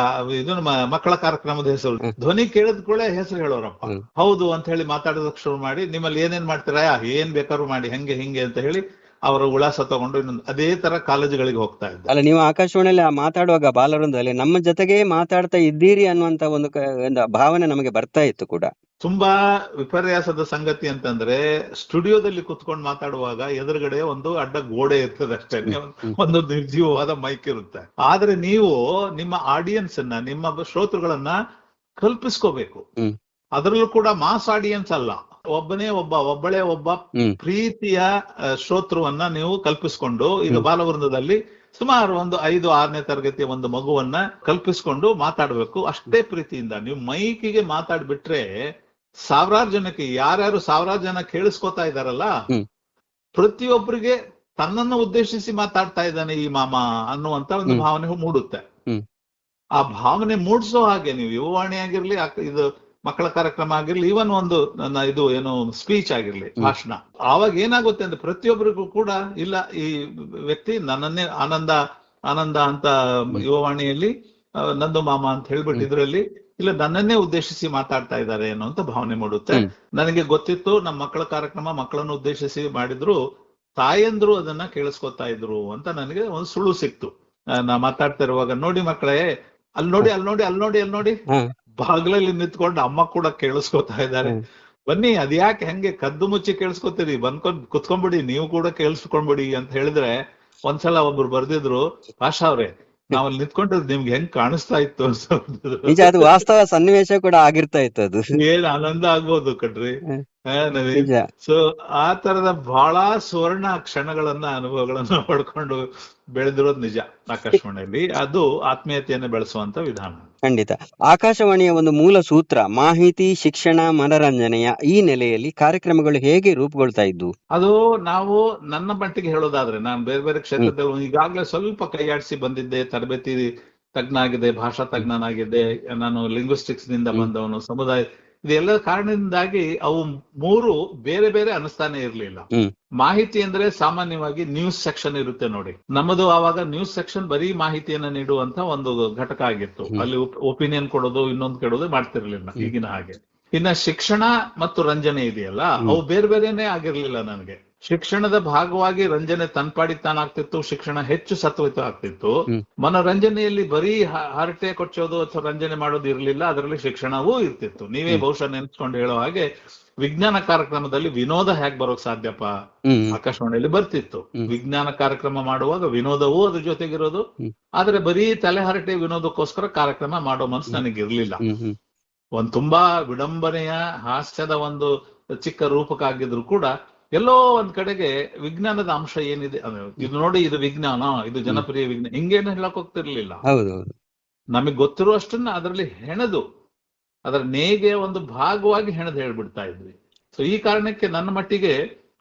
ಇದು ಮಕ್ಕಳ ಕಾರ್ಯಕ್ರಮದ ಹೆಸರು ಧ್ವನಿ ಕೇಳಿದ ಕೂಡಲೇ ಹೆಸರು ಹೇಳೋರಪ್ಪ. ಹೌದು ಅಂತ ಹೇಳಿ ಮಾತಾಡೋದಕ್ಕೆ ಶುರು ಮಾಡಿ, ನಿಮ್ಮಲ್ಲಿ ಏನೇನ್ ಮಾಡ್ತೀರಾ, ಏನ್ ಬೇಕಾದ್ರು ಮಾಡಿ, ಹಿಂಗೆ ಅಂತ ಹೇಳಿ ಅವರ ವಿಳಾಸ ತಗೊಂಡು ಇನ್ನೊಂದು ಅದೇ ತರ ಕಾಲೇಜುಗಳಿಗೆ ಹೋಗ್ತಾ ಇದ್ದೆ. ಅಲ್ಲ, ನೀವು ಆಕಾಶವಾಣಿಯಲ್ಲಿ ಮಾತಾಡುವಾಗ ಬಾಲವೃಂದದಲ್ಲಿ ನಮ್ಮ ಜೊತೆಗೆ ಮಾತಾಡ್ತಾ ಇದ್ದೀರಿ ಅನ್ನುವಂತ ಒಂದು ಭಾವನೆ ನಮಗೆ ಬರ್ತಾ ಇತ್ತು ಕೂಡ. ತುಂಬಾ ವಿಪರ್ಯಾಸದ ಸಂಗತಿ ಅಂತಂದ್ರೆ, ಸ್ಟುಡಿಯೋದಲ್ಲಿ ಕುತ್ಕೊಂಡು ಮಾತಾಡುವಾಗ ಎದುರುಗಡೆ ಒಂದು ಅಡ್ಡ ಗೋಡೆ ಇರ್ತದೆ ಅಷ್ಟೇ, ಒಂದು ನಿರ್ಜೀವವಾದ ಮೈಕ್ ಇರುತ್ತೆ. ಆದ್ರೆ ನೀವು ನಿಮ್ಮ ಆಡಿಯನ್ಸ್ ಅನ್ನ, ನಿಮ್ಮ ಶ್ರೋತೃಗಳನ್ನ ಕಲ್ಪಿಸ್ಕೋಬೇಕು. ಅದರಲ್ಲೂ ಕೂಡ ಮಾಸ್ ಆಡಿಯನ್ಸ್ ಅಲ್ಲ, ಒಬ್ಬಳೇ ಒಬ್ಬ ಪ್ರೀತಿಯ ಶ್ರೋತೃವನ್ನ ನೀವು ಕಲ್ಪಿಸ್ಕೊಂಡು, ಈಗ ಬಾಲವೃಂದದಲ್ಲಿ ಸುಮಾರು ಒಂದು 5-6ನೇ ತರಗತಿಯ ಒಂದು ಮಗುವನ್ನ ಕಲ್ಪಿಸ್ಕೊಂಡು ಮಾತಾಡ್ಬೇಕು. ಅಷ್ಟೇ ಪ್ರೀತಿಯಿಂದ ನೀವು ಮೈಕಿಗೆ ಮಾತಾಡ್ಬಿಟ್ರೆ ಸಾವಿರಾರು ಜನಕ್ಕೆ, ಯಾರ್ಯಾರು ಸಾವಿರಾರು ಜನ ಕೇಳಿಸ್ಕೊತಾ ಇದಾರಲ್ಲ, ಪ್ರತಿಯೊಬ್ಬರಿಗೆ ತನ್ನನ್ನು ಉದ್ದೇಶಿಸಿ ಮಾತಾಡ್ತಾ ಇದ್ದಾನೆ ಈ ಮಾಮ ಅನ್ನುವಂತ ಒಂದು ಭಾವನೆ ಮೂಡುತ್ತೆ. ಆ ಭಾವನೆ ಮೂಡಿಸೋ ಹಾಗೆ ನೀವು ಯುವವಾಣಿ ಆಗಿರ್ಲಿ, ಇದು ಮಕ್ಕಳ ಕಾರ್ಯಕ್ರಮ ಆಗಿರ್ಲಿ, ಇವನ್ ಒಂದು ನನ್ನ ಇದು ಏನು ಸ್ಪೀಚ್ ಆಗಿರ್ಲಿ, ಭಾಷಣ, ಆವಾಗ ಏನಾಗುತ್ತೆ ಅಂದ್ರೆ ಪ್ರತಿಯೊಬ್ಬರಿಗೂ ಕೂಡ ಇಲ್ಲ ಈ ವ್ಯಕ್ತಿ ನನ್ನನ್ನೇ ಆನಂದ ಅಂತ ಯುವವಾಣಿಯಲ್ಲಿ ನಂದು ಮಾಮ ಅಂತ ಹೇಳ್ಬಿಟ್ಟು ಇದ್ರಲ್ಲಿ ಇಲ್ಲ ನನ್ನನ್ನೇ ಉದ್ದೇಶಿಸಿ ಮಾತಾಡ್ತಾ ಇದ್ದಾರೆ ಅನ್ನೋಂತ ಭಾವನೆ ಮೂಡುತ್ತೆ. ನನಗೆ ಗೊತ್ತಿತ್ತು ನಮ್ಮ ಮಕ್ಕಳ ಕಾರ್ಯಕ್ರಮ ಮಕ್ಕಳನ್ನು ಉದ್ದೇಶಿಸಿ ಮಾಡಿದ್ರು, ತಾಯಂದ್ರು ಅದನ್ನ ಕೇಳಿಸ್ಕೊತಾ ಇದ್ರು ಅಂತ ನನಗೆ ಒಂದು ಸುಳ್ಳು ಸಿಕ್ತು. ನಾ ಮಾತಾಡ್ತಾ ಇರುವಾಗ, ನೋಡಿ ಮಕ್ಕಳೇ, ಅಲ್ಲಿ ನೋಡಿ ಬಾಗ್ಲಲ್ಲಿ ನಿಂತ್ಕೊಂಡು ಅಮ್ಮ ಕೂಡ ಕೇಳಿಸ್ಕೊತಾ ಇದ್ದಾರೆ, ಬನ್ನಿ ಅದ್ಯಾಕೆ ಹೆಂಗೆ ಕದ್ದು ಮುಚ್ಚಿ ಕೇಳಿಸ್ಕೊತೀರಿ, ಬಂದ್ಕೊಂಡ್ ಕುತ್ಕೊಂಡ್ಬಿಡಿ, ನೀವು ಕೂಡ ಕೇಳಿಸ್ಕೊಂಡ್ಬಿಡಿ ಅಂತ ಹೇಳಿದ್ರೆ, ಒಂದ್ಸಲ ಒಬ್ರು ಬರ್ದಿದ್ರು, ಪಾಷಾ ಅವ್ರೆ, ನಾವಲ್ಲಿ ನಿಂತ್ಕೊಂಡಿದ್ದು ನಿಮ್ಗೆ ಹೆಂಗ್ ಕಾಣಿಸ್ತಾ ಇತ್ತು ಅನ್ಸೋದು. ನಿಜ, ಅದು ವಾಸ್ತವ ಸನ್ನಿವೇಶ ಕೂಡ ಆಗಿರ್ತಾ ಇತ್ತು ಅದು. ಏನ್ ಆನಂದ ಆಗ್ಬೋದು ಕಣ್ರಿ. ನಿಜ. ಸೊ ಆ ತರದ ಬಹಳ ಸುವರ್ಣ ಕ್ಷಣಗಳನ್ನ, ಅನುಭವಗಳನ್ನ ಪಡ್ಕೊಂಡು ಬೆಳೆದಿರೋದು ನಿಜ ಆಕಾಶವಾಣಿಯಲ್ಲಿ. ಅದು ಆತ್ಮೀಯತೆಯನ್ನು ಬೆಳೆಸುವಂತ ವಿಧಾನ. ಖಂಡಿತ. ಆಕಾಶವಾಣಿಯ ಒಂದು ಮೂಲ ಸೂತ್ರ ಮಾಹಿತಿ, ಶಿಕ್ಷಣ, ಮನರಂಜನೆಯ ಈ ನೆಲೆಯಲ್ಲಿ ಕಾರ್ಯಕ್ರಮಗಳು ಹೇಗೆ ರೂಪುಗೊಳ್ತಾ ಇದ್ವು? ಅದು ನಾವು ನನ್ನ ಮಟ್ಟಿಗೆ ಹೇಳೋದಾದ್ರೆ, ನಾನು ಬೇರೆ ಬೇರೆ ಕ್ಷೇತ್ರದಲ್ಲಿ ಈಗಾಗಲೇ ಸ್ವಲ್ಪ ಕೈಯಾಡಿಸಿ ಬಂದಿದ್ದೆ, ತರಬೇತಿ ತಜ್ಞನಾಗಿದೆ, ಭಾಷಾ ತಜ್ಞನಾಗಿದ್ದೆ, ನಾನು ಲಿಂಗ್ವಿಸ್ಟಿಕ್ಸ್ ನಿಂದ ಬಂದವನು, ಸಮುದಾಯ, ಇದೆಲ್ಲ ಕಾರಣದಿಂದಾಗಿ ಅವು ಮೂರು ಬೇರೆ ಬೇರೆ ಅನಿಸ್ತಾನೆ ಇರ್ಲಿಲ್ಲ. ಮಾಹಿತಿ ಅಂದ್ರೆ ಸಾಮಾನ್ಯವಾಗಿ ನ್ಯೂಸ್ ಸೆಕ್ಷನ್ ಇರುತ್ತೆ ನೋಡಿ, ನಮ್ಮದು ಆವಾಗ ನ್ಯೂಸ್ ಸೆಕ್ಷನ್ ಬರೀ ಮಾಹಿತಿಯನ್ನ ನೀಡುವಂತ ಒಂದು ಘಟಕ ಆಗಿತ್ತು. ಅಲ್ಲಿ ಒಪಿನಿಯನ್ ಕೊಡೋದು, ಇನ್ನೊಂದು ಕೆಡೋದು ಮಾಡ್ತಿರ್ಲಿಲ್ಲ ಈಗಿನ ಹಾಗೆ. ಇನ್ನ ಶಿಕ್ಷಣ ಮತ್ತು ರಂಜನೆ ಇದೆಯಲ್ಲ, ಅವು ಬೇರೆ ಬೇರೆನೆ ಆಗಿರ್ಲಿಲ್ಲ ನನಗೆ. ಶಿಕ್ಷಣದ ಭಾಗವಾಗಿ ರಂಜನೆ ತನ್ಪಾಡಿ ತಾನಾಗ್ತಿತ್ತು, ಶಿಕ್ಷಣ ಹೆಚ್ಚು ಸತ್ವಯುತ ಆಗ್ತಿತ್ತು. ಮನೋರಂಜನೆಯಲ್ಲಿ ಬರೀ ಹರಟೆ ಕೊಚ್ಚೋದು ಅಥವಾ ರಂಜನೆ ಮಾಡೋದು ಇರ್ಲಿಲ್ಲ, ಅದರಲ್ಲಿ ಶಿಕ್ಷಣವೂ ಇರ್ತಿತ್ತು. ನೀವೇ ಬಹುಶಃ ನೆನ್ಸ್ಕೊಂಡು ಹೇಳೋ ಹಾಗೆ ವಿಜ್ಞಾನ ಕಾರ್ಯಕ್ರಮದಲ್ಲಿ ವಿನೋದ ಹೇಗ್ ಬರೋಕ್ ಸಾಧ್ಯಪ್ಪ, ಆಕಾಶವಾಣಿಯಲ್ಲಿ ಬರ್ತಿತ್ತು. ವಿಜ್ಞಾನ ಕಾರ್ಯಕ್ರಮ ಮಾಡುವಾಗ ವಿನೋದವೂ ಅದ್ರ ಜೊತೆಗಿರೋದು, ಆದ್ರೆ ಬರೀ ತಲೆಹರಟೆ ವಿನೋದಕ್ಕೋಸ್ಕರ ಕಾರ್ಯಕ್ರಮ ಮಾಡೋ ಮನಸ್ಸು ನನಗಿರ್ಲಿಲ್ಲ. ಒಂದ್ ತುಂಬಾ ವಿಡಂಬನೆಯ ಹಾಸ್ಯದ ಒಂದು ಚಿಕ್ಕ ರೂಪಕ ಆಗಿದ್ರು ಕೂಡ ಎಲ್ಲೋ ಒಂದ್ ಕಡೆಗೆ ವಿಜ್ಞಾನದ ಅಂಶ ಏನಿದೆ, ಇದು ನೋಡಿ, ಇದು ವಿಜ್ಞಾನ, ಇದು ಜನಪ್ರಿಯ ವಿಜ್ಞಾನ, ಹಿಂಗೇನು ಹೇಳಕ್ ಹೋಗ್ತಿರ್ಲಿಲ್ಲ. ನಮಗ್ ಗೊತ್ತಿರುವಷ್ಟನ್ನ ಅದರಲ್ಲಿ ಹೆಣೆದು, ಅದರ ನೇಗೆ ಒಂದು ಭಾಗವಾಗಿ ಹೆಣೆದು ಹೇಳ್ಬಿಡ್ತಾ ಇದ್ವಿ. ಸೊ ಈ ಕಾರಣಕ್ಕೆ ನನ್ನ ಮಟ್ಟಿಗೆ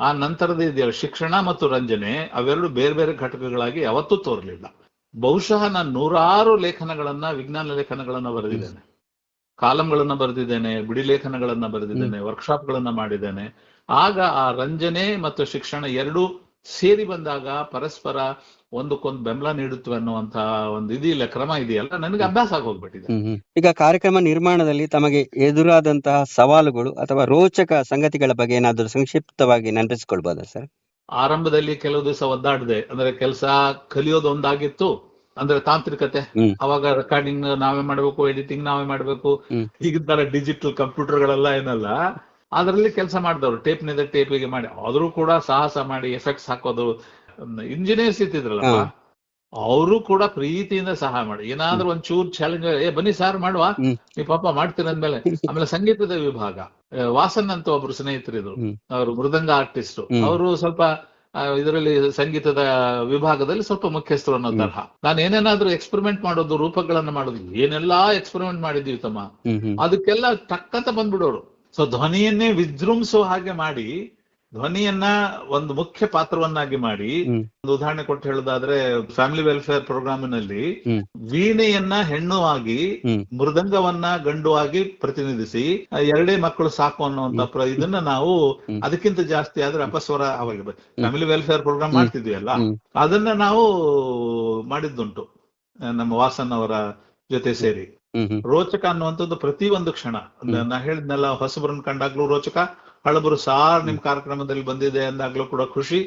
ಆ ನಂತರದ ಇದೆಯಲ್ಲ ಶಿಕ್ಷಣ ಮತ್ತು ರಂಜನೆ, ಅವೆರಡು ಬೇರೆ ಬೇರೆ ಘಟಕಗಳಾಗಿ ಯಾವತ್ತೂ ತೋರ್ಲಿಲ್ಲ. ಬಹುಶಃ ನಾನು 100 ಲೇಖನಗಳನ್ನ, ವಿಜ್ಞಾನ ಲೇಖನಗಳನ್ನ ಬರೆದಿದ್ದೇನೆ, ಕಾಲಂಗಳನ್ನ ಬರೆದಿದ್ದೇನೆ, ಬಿಡಿ ಲೇಖನಗಳನ್ನ ಬರೆದಿದ್ದೇನೆ, ವರ್ಕ್ಶಾಪ್ಗಳನ್ನ ಮಾಡಿದ್ದೇನೆ. ಆಗ ಆ ರಂಜನೆ ಮತ್ತು ಶಿಕ್ಷಣ ಎರಡೂ ಸೇರಿ ಬಂದಾಗ ಪರಸ್ಪರ ಒಂದಕ್ಕೊಂದು ಬೆಂಬಲ ನೀಡುತ್ತವೆ ಅನ್ನುವಂತ ಒಂದು ಇದೆಯಲ್ಲ, ಕ್ರಮ ಇದೆಯಲ್ಲ, ನನಗೆ ಅಭ್ಯಾಸ ಆಗಿ ಹೋಗ್ಬಿಟ್ಟಿದೆ. ಈಗ ಕಾರ್ಯಕ್ರಮ ನಿರ್ಮಾಣದಲ್ಲಿ ತಮಗೆ ಎದುರಾದಂತಹ ಸವಾಲುಗಳು ಅಥವಾ ರೋಚಕ ಸಂಗತಿಗಳ ಬಗ್ಗೆ ಏನಾದರೂ ಸಂಕ್ಷಿಪ್ತವಾಗಿ ನೆನಪಿಸಿಕೊಳ್ಬೋದಾ ಸರ್? ಆರಂಭದಲ್ಲಿ ಕೆಲವು ದಿವಸ ಒದ್ದಾಡಿದೆ. ಅಂದ್ರೆ ಕೆಲಸ ಕಲಿಯೋದು ಒಂದಾಗಿತ್ತು, ಅಂದ್ರೆ ತಾಂತ್ರಿಕತೆ. ಅವಾಗ ರೆಕಾರ್ಡಿಂಗ್ ನಾವೇ ಮಾಡ್ಬೇಕು, ಎಡಿಟಿಂಗ್ ನಾವೇ ಮಾಡ್ಬೇಕು. ಈಗಿನ ತರ ಡಿಜಿಟಲ್ ಕಂಪ್ಯೂಟರ್ಗಳೆಲ್ಲ ಏನಲ್ಲ, ಅದರಲ್ಲಿ ಕೆಲಸ ಮಾಡಿದವರು ಟೇಪ್ನಿಂದ ಟೇಪಿಗೆ ಮಾಡಿ, ಆದ್ರೂ ಕೂಡ ಸಾಹಸ ಮಾಡಿ ಎಫೆಕ್ಟ್ಸ್ ಹಾಕೋದು. ಇಂಜಿನಿಯರ್ಸ್ ಇತ್ತಿದ್ರಲ್ಲಪ್ಪ, ಅವರು ಕೂಡ ಪ್ರೀತಿಯಿಂದ ಸಹಾಯ ಮಾಡಿ, ಏನಾದ್ರೂ ಒಂಚೂರು ಚಾಲೆಂಜ್, ಬನ್ನಿ ಸಾರ್ ಮಾಡುವ, ನೀ ಪಾಪ ಮಾಡ್ತೀರಂದ್ಮೇಲೆ. ಆಮೇಲೆ ಸಂಗೀತದ ವಿಭಾಗ, ವಾಸನ್ ಅಂತ ಒಬ್ರು ಸ್ನೇಹಿತರಿದ್ರು, ಅವರು ಮೃದಂಗ ಆರ್ಟಿಸ್ಟ್, ಅವರು ಸ್ವಲ್ಪ ಇದರಲ್ಲಿ ಸಂಗೀತದ ವಿಭಾಗದಲ್ಲಿ ಸ್ವಲ್ಪ ಮುಖ್ಯಸ್ಥರು ಅನ್ನೋ ತರಹ. ನಾನು ಏನೇನಾದ್ರೂ ಎಕ್ಸ್ಪೆರಿಮೆಂಟ್ ಮಾಡೋದು, ರೂಪಗಳನ್ನ ಮಾಡೋದು, ಏನೆಲ್ಲಾ ಎಕ್ಸ್ಪೆರಿಮೆಂಟ್ ಮಾಡಿದೀವಿ ತಮ್ಮ, ಅದಕ್ಕೆಲ್ಲ ಟಕ್ಕಂತ ಬಂದ್ಬಿಡೋರು. ಸೊ ಧ್ವನಿಯನ್ನೇ ವಿಜೃಂಭಿಸೋ ಹಾಗೆ ಮಾಡಿ, ಧ್ವನಿಯನ್ನ ಒಂದು ಮುಖ್ಯ ಪಾತ್ರವನ್ನಾಗಿ ಮಾಡಿ. ಒಂದು ಉದಾಹರಣೆ ಕೊಟ್ಟು ಹೇಳೋದಾದ್ರೆ, ಫ್ಯಾಮಿಲಿ ವೆಲ್ಫೇರ್ ಪ್ರೋಗ್ರಾಮಿನಲ್ಲಿ ವೀಣೆಯನ್ನ ಹೆಣ್ಣು ಆಗಿ, ಮೃದಂಗವನ್ನ ಗಂಡು ಆಗಿ ಪ್ರತಿನಿಧಿಸಿ, ಎರಡೇ ಮಕ್ಕಳು ಸಾಕು ಅನ್ನುವಂತ ಇದನ್ನ ನಾವು, ಅದಕ್ಕಿಂತ ಜಾಸ್ತಿ ಆದ್ರೆ ಅಪಸ್ವರ, ಅವಾಗ ಫ್ಯಾಮಿಲಿ ವೆಲ್ಫೇರ್ ಪ್ರೋಗ್ರಾಮ್ ಮಾಡ್ತಿದ್ವಿ ಅಲ್ಲ, ಅದನ್ನ ನಾವು ಮಾಡಿದ್ದುಂಟು ನಮ್ಮ ವಾಸನ್ ಅವರ ಜೊತೆ ಸೇರಿ. ರೋಚಕ ಅನ್ನುವಂಥದ್ದು ಪ್ರತಿ ಒಂದು ಕ್ಷಣ, ನಾ ಹೇಳಿದ್ನೆಲ್ಲ, ಹೊಸಬರನ್ನ ಕಂಡಾಗ್ಲೂ ರೋಚಕ, ಹಳಬರು ಸಾರ್ ನಿಮ್ ಕಾರ್ಯಕ್ರಮದಲ್ಲಿ ಬಂದಿದೆ ಅಂದಾಗ್ಲೂ ಕೂಡ ಖುಷಿ.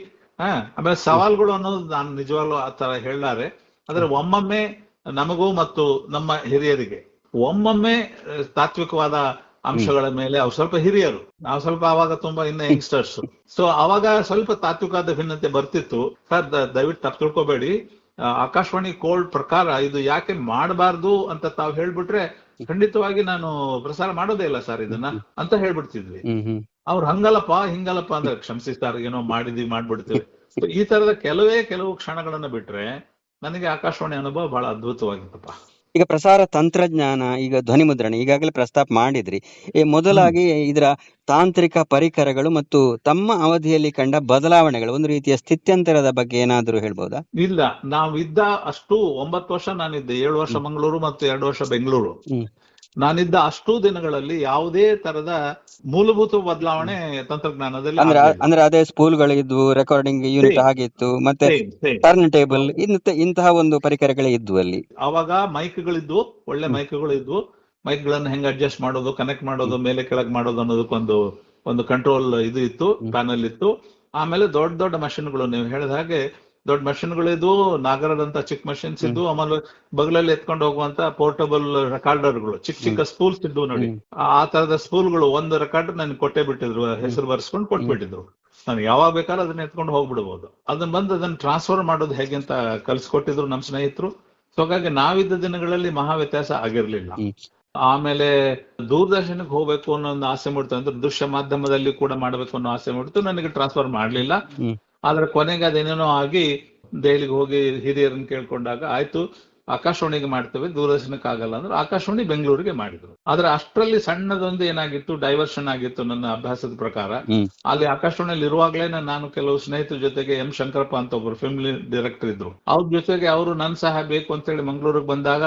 ಆಮೇಲೆ ಸವಾಲ್ಗಳು ಅನ್ನೋದು ನಾನು ನಿಜವಾಗ್ಲೂ ಆ ತರ ಹೇಳಾರೆ. ಆದ್ರೆ ಒಮ್ಮೊಮ್ಮೆ ನಮಗೂ ಮತ್ತು ನಮ್ಮ ಹಿರಿಯರಿಗೆ ಒಮ್ಮೊಮ್ಮೆ ತಾತ್ವಿಕವಾದ ಅಂಶಗಳ ಮೇಲೆ, ಅವ್ರು ಸ್ವಲ್ಪ ಹಿರಿಯರು, ನಾವು ಸ್ವಲ್ಪ ಅವಾಗ ತುಂಬಾ ಇನ್ನ ಯಂಗ್ಸ್ಟರ್ಸ್. ಸೊ ಅವಾಗ ಸ್ವಲ್ಪ ತಾತ್ವಿಕವಾದ ಭಿನ್ನತೆ ಬರ್ತಿತ್ತು. ಸರ್ ದಯವಿಟ್ಟು ತಪ್ಪು ತಿಳ್ಕೊಬೇಡಿ, ಆಕಾಶವಾಣಿ ಕೋಲ್ಡ್ ಪ್ರಕಾರ ಇದು ಯಾಕೆ ಮಾಡಬಾರ್ದು ಅಂತ ತಾವು ಹೇಳ್ಬಿಟ್ರೆ ಖಂಡಿತವಾಗಿ ನಾನು ಪ್ರಸಾರ ಮಾಡೋದೇ ಇಲ್ಲ ಸರ್ ಇದನ್ನ ಅಂತ ಹೇಳ್ಬಿಡ್ತಿದ್ವಿ. ಅವ್ರು ಹಂಗಲ್ಲಪ್ಪ ಹಿಂಗಲ್ಲಪ್ಪ ಅಂದ್ರೆ, ಕ್ಷಮಿಸಿ ಸರ್, ಏನೋ ಮಾಡಿದ್ವಿ ಮಾಡ್ಬಿಡ್ತೀವಿ. ಈ ತರದ ಕೆಲವು ಕ್ಷಣಗಳನ್ನ ಬಿಟ್ರೆ ನನಗೆ ಆಕಾಶವಾಣಿ ಅನುಭವ ಬಹಳ ಅದ್ಭುತವಾಗಿತ್ತಪ್ಪ. ಈಗ ಪ್ರಸಾರ ತಂತ್ರಜ್ಞಾನ, ಈಗ ಧ್ವನಿ ಮುದ್ರಣ ಈಗಾಗಲೇ ಪ್ರಸ್ತಾಪ ಮಾಡಿದ್ರಿ. ಮೊದಲಾಗಿ ಇದರ ತಾಂತ್ರಿಕ ಪರಿಕರಗಳು ಮತ್ತು ತಮ್ಮ ಅವಧಿಯಲ್ಲಿ ಕಂಡ ಬದಲಾವಣೆಗಳು, ಒಂದು ರೀತಿಯ ಸ್ಥಿತ್ಯಂತರದ ಬಗ್ಗೆ ಏನಾದರೂ ಹೇಳ್ಬೋದಾ? ಇಲ್ಲ, ನಾವಿದ್ದ ಅಷ್ಟು 9 ವರ್ಷ ನಾನಿದ್ದೆ, 7 ವರ್ಷ ಮಂಗಳೂರು ಮತ್ತು 2 ವರ್ಷ ಬೆಂಗಳೂರು. ನಾನಿದ್ದ ಅಷ್ಟು ದಿನಗಳಲ್ಲಿ ಯಾವುದೇ ತರದ ಮೂಲಭೂತ ಬದಲಾವಣೆ ತಂತ್ರಜ್ಞಾನದಲ್ಲಿ ಅಂದ್ರೆ ಅದೇ ಸ್ಪೂಲ್ಗಳು ಇದ್ವು, ರೆಕಾರ್ಡಿಂಗ್ ಯೂನಿಟ್ ಆಗಿತ್ತು, ಮತ್ತೆ ಟರ್ನ್ ಟೇಬಲ್, ಇಂತಹ ಒಂದು ಪರಿಕರಗಳೇ ಇದ್ವು ಅಲ್ಲಿ. ಅವಾಗ ಮೈಕ್ಗಳಿದ್ವು, ಒಳ್ಳೆ ಮೈಕ್ಗಳು ಇದ್ವು. ಮೈಕ್ ಗಳನ್ನ ಹೆಂಗ್ ಅಡ್ಜಸ್ಟ್ ಮಾಡೋದು, ಕನೆಕ್ಟ್ ಮಾಡೋದು, ಮೇಲೆ ಕೆಳಗ್ ಮಾಡೋದು ಅನ್ನೋದಕ್ಕೊಂದು ಒಂದು ಕಂಟ್ರೋಲ್ ಇದು ಇತ್ತು, ಪ್ಯಾನಲ್ ಇತ್ತು. ಆಮೇಲೆ ದೊಡ್ಡ ದೊಡ್ಡ ಮಷಿನ್ಗಳು, ನೀವು ಹೇಳಿದ ಹಾಗೆ ದೊಡ್ಡ ಮಷಿನ್ಗಳು ಇದ್ವು, ನಾಗರದಂತ ಚಿಕ್ಕ ಮಷಿನ್ಸ್ ಇದ್ವು. ಆಮೇಲೆ ಬಗಲಲ್ಲಿ ಎತ್ಕೊಂಡು ಹೋಗುವಂತ ಪೋರ್ಟಬಲ್ ರೆಕಾರ್ಡರ್ಗಳು, ಚಿಕ್ಕ ಸ್ಪೂಲ್ಸ್ ಇದ್ವು ನೋಡಿ. ಆ ತರದ ಸ್ಪೂಲ್ಗಳು ಒಂದು ರೆಕಾರ್ಡರ್ ನನ್ಗೆ ಕೊಟ್ಟೆ ಬಿಟ್ಟಿದ್ರು, ಹೆಸರು ಬರ್ಸ್ಕೊಂಡು ಕೊಟ್ಬಿಟ್ಟಿದ್ರು. ನಾನು ಯಾವಾಗ ಬೇಕಾದ್ರೂ ಅದನ್ನ ಎತ್ಕೊಂಡು ಹೋಗ್ಬಿಡ್ಬೋದು. ಅದನ್ನ ಬಂದು ಅದನ್ನ ಟ್ರಾನ್ಸ್ಫರ್ ಮಾಡೋದು ಹೇಗೆ ಅಂತ ಕಲ್ಸ್ಕೊಟ್ಟಿದ್ರು ನಮ್ಮ ಸ್ನೇಹಿತರು. ಸೊ ಹಾಗಾಗಿ ನಾವಿದ್ದ ದಿನಗಳಲ್ಲಿ ಮಹಾ ವ್ಯತ್ಯಾಸ ಆಗಿರ್ಲಿಲ್ಲ. ಹ್ಮ್. ಆಮೇಲೆ ದೂರದರ್ಶನಕ್ಕೆ ಹೋಗ್ಬೇಕು ಅನ್ನೋ ಒಂದು ಆಸೆ ಮೂಡ್ತು, ಅಂದ್ರೆ ದೃಶ್ಯ ಮಾಧ್ಯಮದಲ್ಲಿ ಕೂಡ ಮಾಡ್ಬೇಕು ಅನ್ನೋ ಆಸೆ ಮೂಡ್ತು. ನನಗೆ ಟ್ರಾನ್ಸ್ಫರ್ ಮಾಡ್ಲಿಲ್ಲ. ಹ್ಮ್. ಆದ್ರೆ ಕೊನೆಗೆ ಅದೇನೇನೋ ಆಗಿ ದೆಹಲಿಗೆ ಹೋಗಿ ಹಿರಿಯರನ್ನ ಕೇಳ್ಕೊಂಡಾಗ ಆಯ್ತು ಆಕಾಶವಾಣಿಗೆ ಮಾಡ್ತೇವೆ, ದೂರದರ್ಶನಕ್ಕೆ ಆಗಲ್ಲ ಅಂದ್ರೆ ಆಕಾಶವಾಣಿ ಬೆಂಗಳೂರಿಗೆ ಮಾಡಿದ್ರು. ಆದ್ರೆ ಅಷ್ಟರಲ್ಲಿ ಸಣ್ಣದೊಂದು ಏನಾಗಿತ್ತು, ಡೈವರ್ಷನ್ ಆಗಿತ್ತು ನನ್ನ ಅಭ್ಯಾಸದ ಪ್ರಕಾರ. ಹ್ಮ್. ಅಲ್ಲಿ ಆಕಾಶವಾಣಿಯಲ್ಲಿ ಇರುವಾಗ್ಲೇ ನಾನು ಕೆಲವು ಸ್ನೇಹಿತರ ಜೊತೆಗೆ ಎಂ ಶಂಕರಪ್ಪ ಅಂತ ಒಬ್ರು ಫಿಲ್ಮ್ ಡೈರೆಕ್ಟರ್ ಇದ್ರು. ಅವ್ರ ಜೊತೆಗೆ ಅವರು ನನ್ ಸಹ ಬೇಕು ಅಂತೇಳಿ ಮಂಗಳೂರಿಗೆ ಬಂದಾಗ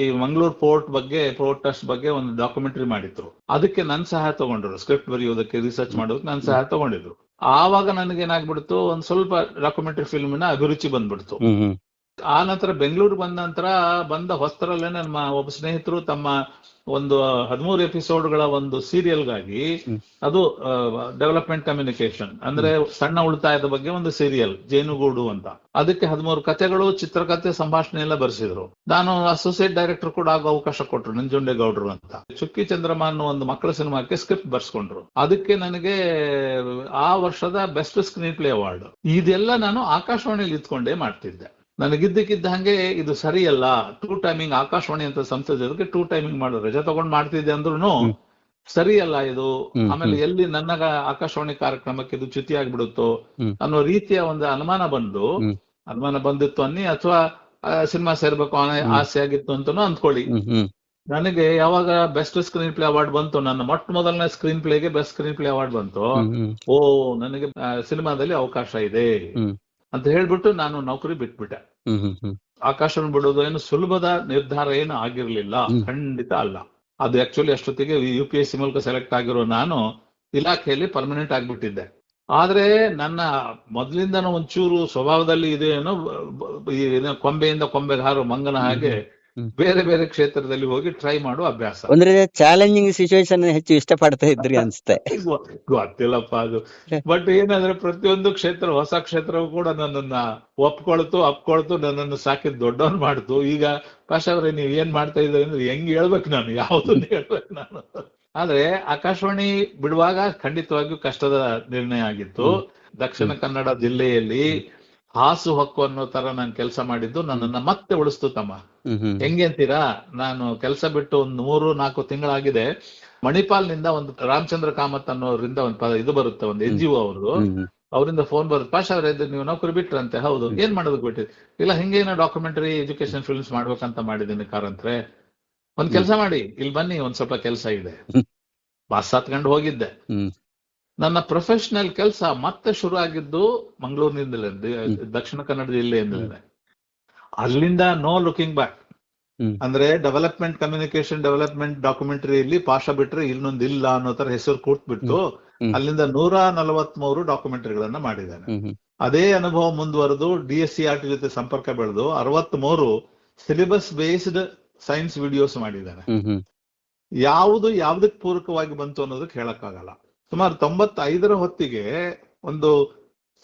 ಈ ಮಂಗಳೂರು ಪೋರ್ಟ್ ಟ್ರಸ್ಟ್ ಬಗ್ಗೆ ಒಂದು ಡಾಕ್ಯುಮೆಂಟರಿ ಮಾಡಿದ್ರು. ಅದಕ್ಕೆ ನನ್ ಸಹಾಯ ತಗೊಂಡ್ರು, ಸ್ಕ್ರಿಪ್ಟ್ ಬರೆಯೋದಕ್ಕೆ, ರಿಸರ್ಚ್ ಮಾಡೋದಕ್ಕೆ ನನ್ ಸಹಾಯ ತಗೊಂಡಿದ್ರು. ಆವಾಗ ನನಗೆ ಏನಾಗ್ಬಿಡ್ತು, ಒಂದ್ ಸ್ವಲ್ಪ ಡಾಕ್ಯುಮೆಂಟರಿ ಫಿಲ್ಮಿನ ಅಭಿರುಚಿ ಬಂದ್ಬಿಡ್ತು. ಹ್ಮ್. ಆ ನಂತರ ಬೆಂಗಳೂರು ಬಂದ ನಂತರ ಬಂದ ಹೊಸ್ತರಲ್ಲೇ ನಮ್ಮ ಒಬ್ಬ ಸ್ನೇಹಿತರು ತಮ್ಮ ಒಂದು 13 ಎಪಿಸೋಡ್ಗಳ ಒಂದು ಸೀರಿಯಲ್ಗಾಗಿ, ಅದು ಡೆವಲಪ್ಮೆಂಟ್ ಕಮ್ಯುನಿಕೇಶನ್ ಅಂದ್ರೆ ಸಣ್ಣ ಉಳಿತಾಯದ ಬಗ್ಗೆ ಒಂದು ಸೀರಿಯಲ್ ಜೇನುಗೂಡು ಅಂತ, ಅದಕ್ಕೆ 13 ಕಥೆಗಳು, ಚಿತ್ರಕಥೆ, ಸಂಭಾಷಣೆ ಎಲ್ಲ ಬರೆಸಿದ್ರು. ನಾನು ಅಸೋಸಿಯೇಟ್ ಡೈರೆಕ್ಟರ್ ಕೂಡ ಆಗೋ ಅವಕಾಶ ಕೊಟ್ರು, ನಂಜುಂಡೇಗೌಡರು ಅಂತ. ಚುಕ್ಕಿ ಚಂದ್ರಮ ಅನ್ನೋ ಒಂದು ಮಕ್ಕಳ ಸಿನಿಮಾಕ್ಕೆ ಸ್ಕ್ರಿಪ್ಟ್ ಬರ್ಸ್ಕೊಂಡ್ರು. ಅದಕ್ಕೆ ನನಗೆ ಆ ವರ್ಷದ ಬೆಸ್ಟ್ ಸ್ಕ್ರೀನ್ ಪ್ಲೇ ಅವಾರ್ಡ್. ಇದೆಲ್ಲ ನಾನು ಆಕಾಶವಾಣಿಯಲ್ಲಿ ಇದ್ಕೊಂಡೇ ಮಾಡ್ತಿದ್ದೆ. ನನಗಿದ್ದಕ್ಕಿದ್ದ ಹಂಗೆ ಇದು ಸರಿಯಲ್ಲ, ಟೂ ಟೈಮಿಂಗ್ ಆಕಾಶವಾಣಿ ಅಂತ ಸಂಸ್ಥೆ ಜೊತೆಗೆ ಟೂ ಟೈಮಿಂಗ್ ಮಾಡೋ ರಜೆ ತಗೊಂಡ್ ಮಾಡ್ತಿದ್ದೆ ಅಂದ್ರೂ ಸರಿಯಲ್ಲ ಇದು. ಆಮೇಲೆ ಎಲ್ಲಿ ನನ್ನ ಆಕಾಶವಾಣಿ ಕಾರ್ಯಕ್ರಮಕ್ಕೆ ಇದು ಚ್ಯುತಿ ಆಗ್ಬಿಡುತ್ತೋ ಅನ್ನೋ ರೀತಿಯ ಒಂದು ಅನುಮಾನ ಬಂದಿತ್ತು ಅನ್ನಿ, ಅಥವಾ ಸಿನಿಮಾ ಸೇರ್ಬೇಕು ಅನ್ನೋ ಆಸೆ ಆಗಿತ್ತು ಅಂತಾನು ಅಂದ್ಕೊಳ್ಳಿ. ನನಗೆ ಯಾವಾಗ ಬೆಸ್ಟ್ ಸ್ಕ್ರೀನ್ ಪ್ಲೇ ಅವಾರ್ಡ್ ಬಂತು, ನನ್ನ ಮೊದಲನೇ ಸ್ಕ್ರೀನ್ ಪ್ಲೇಗೆ ಬೆಸ್ಟ್ ಸ್ಕ್ರೀನ್ ಪ್ಲೇ ಅವಾರ್ಡ್ ಬಂತು, ಓ ನನಗೆ ಸಿನಿಮಾದಲ್ಲಿ ಅವಕಾಶ ಇದೆ ಅಂತ ಹೇಳ್ಬಿಟ್ಟು ನಾನು ನೌಕರಿ ಬಿಟ್ಬಿಟ್ಟೆ. ಆಕಾಶವನ್ನು ಬಿಡೋದು ಏನು ಸುಲಭದ ನಿರ್ಧಾರ ಏನು ಆಗಿರ್ಲಿಲ್ಲ, ಖಂಡಿತ ಅಲ್ಲ. ಅದು ಆಕ್ಚುಲಿ ಅಷ್ಟೊತ್ತಿಗೆ UPSC ಮೂಲಕ ಸೆಲೆಕ್ಟ್ ಆಗಿರೋ ನಾನು ಇಲಾಖೆಯಲ್ಲಿ ಪರ್ಮನೆಂಟ್ ಆಗ್ಬಿಟ್ಟಿದ್ದೆ. ಆದ್ರೆ ನನ್ನ ಮೊದಲಿಂದನೂ ಒಂಚೂರು ಸ್ವಭಾವದಲ್ಲಿ ಇದೇನೋ ಕೊಂಬೆಯಿಂದ ಕೊಂಬೆಗೆ ಹಾರೋ ಮಂಗನ ಹಾಗೆ ಬೇರೆ ಬೇರೆ ಕ್ಷೇತ್ರದಲ್ಲಿ ಹೋಗಿ ಟ್ರೈ ಮಾಡೋ ಅಭ್ಯಾಸ. ಅಂದ್ರೆ ಚಾಲೆಂಜಿಂಗ್ ಸಿಚುವೇಶನ್ ಹೆಚ್ಚು ಇಷ್ಟಪಡ್ತಾ ಇದ್ರಿ ಅನ್ಸುತ್ತೆ. ಗೊತ್ತಿಲ್ಲಪ್ಪ ಅದು. ಬಟ್ ಏನಂದ್ರೆ ಪ್ರತಿಯೊಂದು ಕ್ಷೇತ್ರ, ಹೊಸ ಕ್ಷೇತ್ರವು ಕೂಡ ನನ್ನನ್ನ ಅಪ್ಕೊಳ್ತು ನನ್ನನ್ನು ಸಾಕಿದ್ ದೊಡ್ಡವನ್ ಮಾಡ್ತು. ಈಗ ಪಾಷಾ ಅವ್ರೆ ನೀವ್ ಏನ್ ಮಾಡ್ತಾ ಇದ್ರಿ ಅಂದ್ರೆ ಹೆಂಗ್ ಹೇಳ್ಬೇಕು ನಾನು, ಯಾವ್ದನ್ನ ಹೇಳ್ಬೇಕು ನಾನು. ಆದ್ರೆ ಆಕಾಶವಾಣಿ ಬಿಡುವಾಗ ಖಂಡಿತವಾಗಿಯೂ ಕಷ್ಟದ ನಿರ್ಣಯ ಆಗಿತ್ತು. ದಕ್ಷಿಣ ಕನ್ನಡ ಜಿಲ್ಲೆಯಲ್ಲಿ ಹಾಸು ಹೊಕ್ಕು ಅನ್ನೋ ತರ ನಾನು ಕೆಲಸ ಮಾಡಿದ್ದು ನನ್ನನ್ನ ಮತ್ತೆ ಉಳಿಸ್ತು ತಮ್ಮ. ಹೆಂಗೆ ಅಂತೀರಾ, ನಾನು ಕೆಲಸ ಬಿಟ್ಟು ಒಂದು 3-4 ತಿಂಗಳಾಗಿದೆ. ಮಣಿಪಾಲ್ ನಿಂದ ಒಂದು ರಾಮಚಂದ್ರ ಕಾಮತ್ ಅನ್ನೋರಿಂದ ಒಂದು ಇದು ಬರುತ್ತೆ, ಒಂದು NGO ಅವರು, ಅವರಿಂದ ಫೋನ್ ಬರುತ್ತೆ, ಪಾಷಾ ಅವರೇ ನೀವು ನೌಕರಿ ಬಿಟ್ರಂತೆ. ಹೌದು, ಏನ್ ಮಾಡೋದಕ್ಕೆ ಬಿಟ್ಟಿದ್? ಇಲ್ಲ, ಹಿಂಗೇನೋ ಡಾಕ್ಯುಮೆಂಟರಿ ಎಜುಕೇಶನ್ ಫಿಲ್ಮ್ಸ್ ಮಾಡ್ಬೇಕಂತ ಮಾಡಿದ್ದೀನಿ ಕಾರಂತ್ರೆ. ಒಂದ್ ಕೆಲಸ ಮಾಡಿ, ಇಲ್ಲಿ ಬನ್ನಿ, ಒಂದ್ ಸ್ವಲ್ಪ ಕೆಲಸ ಇದೆ. ಬಸ್ ಹತ್ಕೊಂಡು ಹೋಗಿದ್ದೆ. ನನ್ನ ಪ್ರೊಫೆಷನಲ್ ಕೆಲಸ ಮತ್ತೆ ಶುರು ಆಗಿದ್ದು ಮಂಗಳೂರಿನಿಂದಲೇ, ದಕ್ಷಿಣ ಕನ್ನಡ ಜಿಲ್ಲೆಯಿಂದಲೇ. ಅಲ್ಲಿಂದ ನೋ ಲುಕಿಂಗ್ ಬ್ಯಾಕ್. ಅಂದ್ರೆ ಡೆವಲಪ್ಮೆಂಟ್ ಕಮ್ಯುನಿಕೇಶನ್, ಡೆವಲಪ್ಮೆಂಟ್ ಡಾಕ್ಯುಮೆಂಟರಿಯಲ್ಲಿ ಪಾಷಾ ಬಿಟ್ರೆ ಇನ್ನೊಂದು ಇಲ್ಲ ಅನ್ನೋ ತರ ಹೆಸರು ಕೂತ್ಬಿಟ್ಟು ಅಲ್ಲಿಂದ 143 ಡಾಕ್ಯುಮೆಂಟರಿಗಳನ್ನ ಮಾಡಿದ್ದೇನೆ. ಅದೇ ಅನುಭವ ಮುಂದುವರೆದು DSCRT ಜೊತೆ ಸಂಪರ್ಕ ಬೆಳೆದು 63 ಸಿಲೆಬಸ್ ಬೇಸ್ಡ್ ಸೈನ್ಸ್ ವಿಡಿಯೋಸ್ ಮಾಡಿದ್ದೇನೆ. ಯಾವ್ದಕ್ ಪೂರಕವಾಗಿ ಬಂತು ಅನ್ನೋದಕ್ಕೆ ಹೇಳಕ್ಕಾಗಲ್ಲ. ಸುಮಾರು 95ರ ಹೊತ್ತಿಗೆ ಒಂದು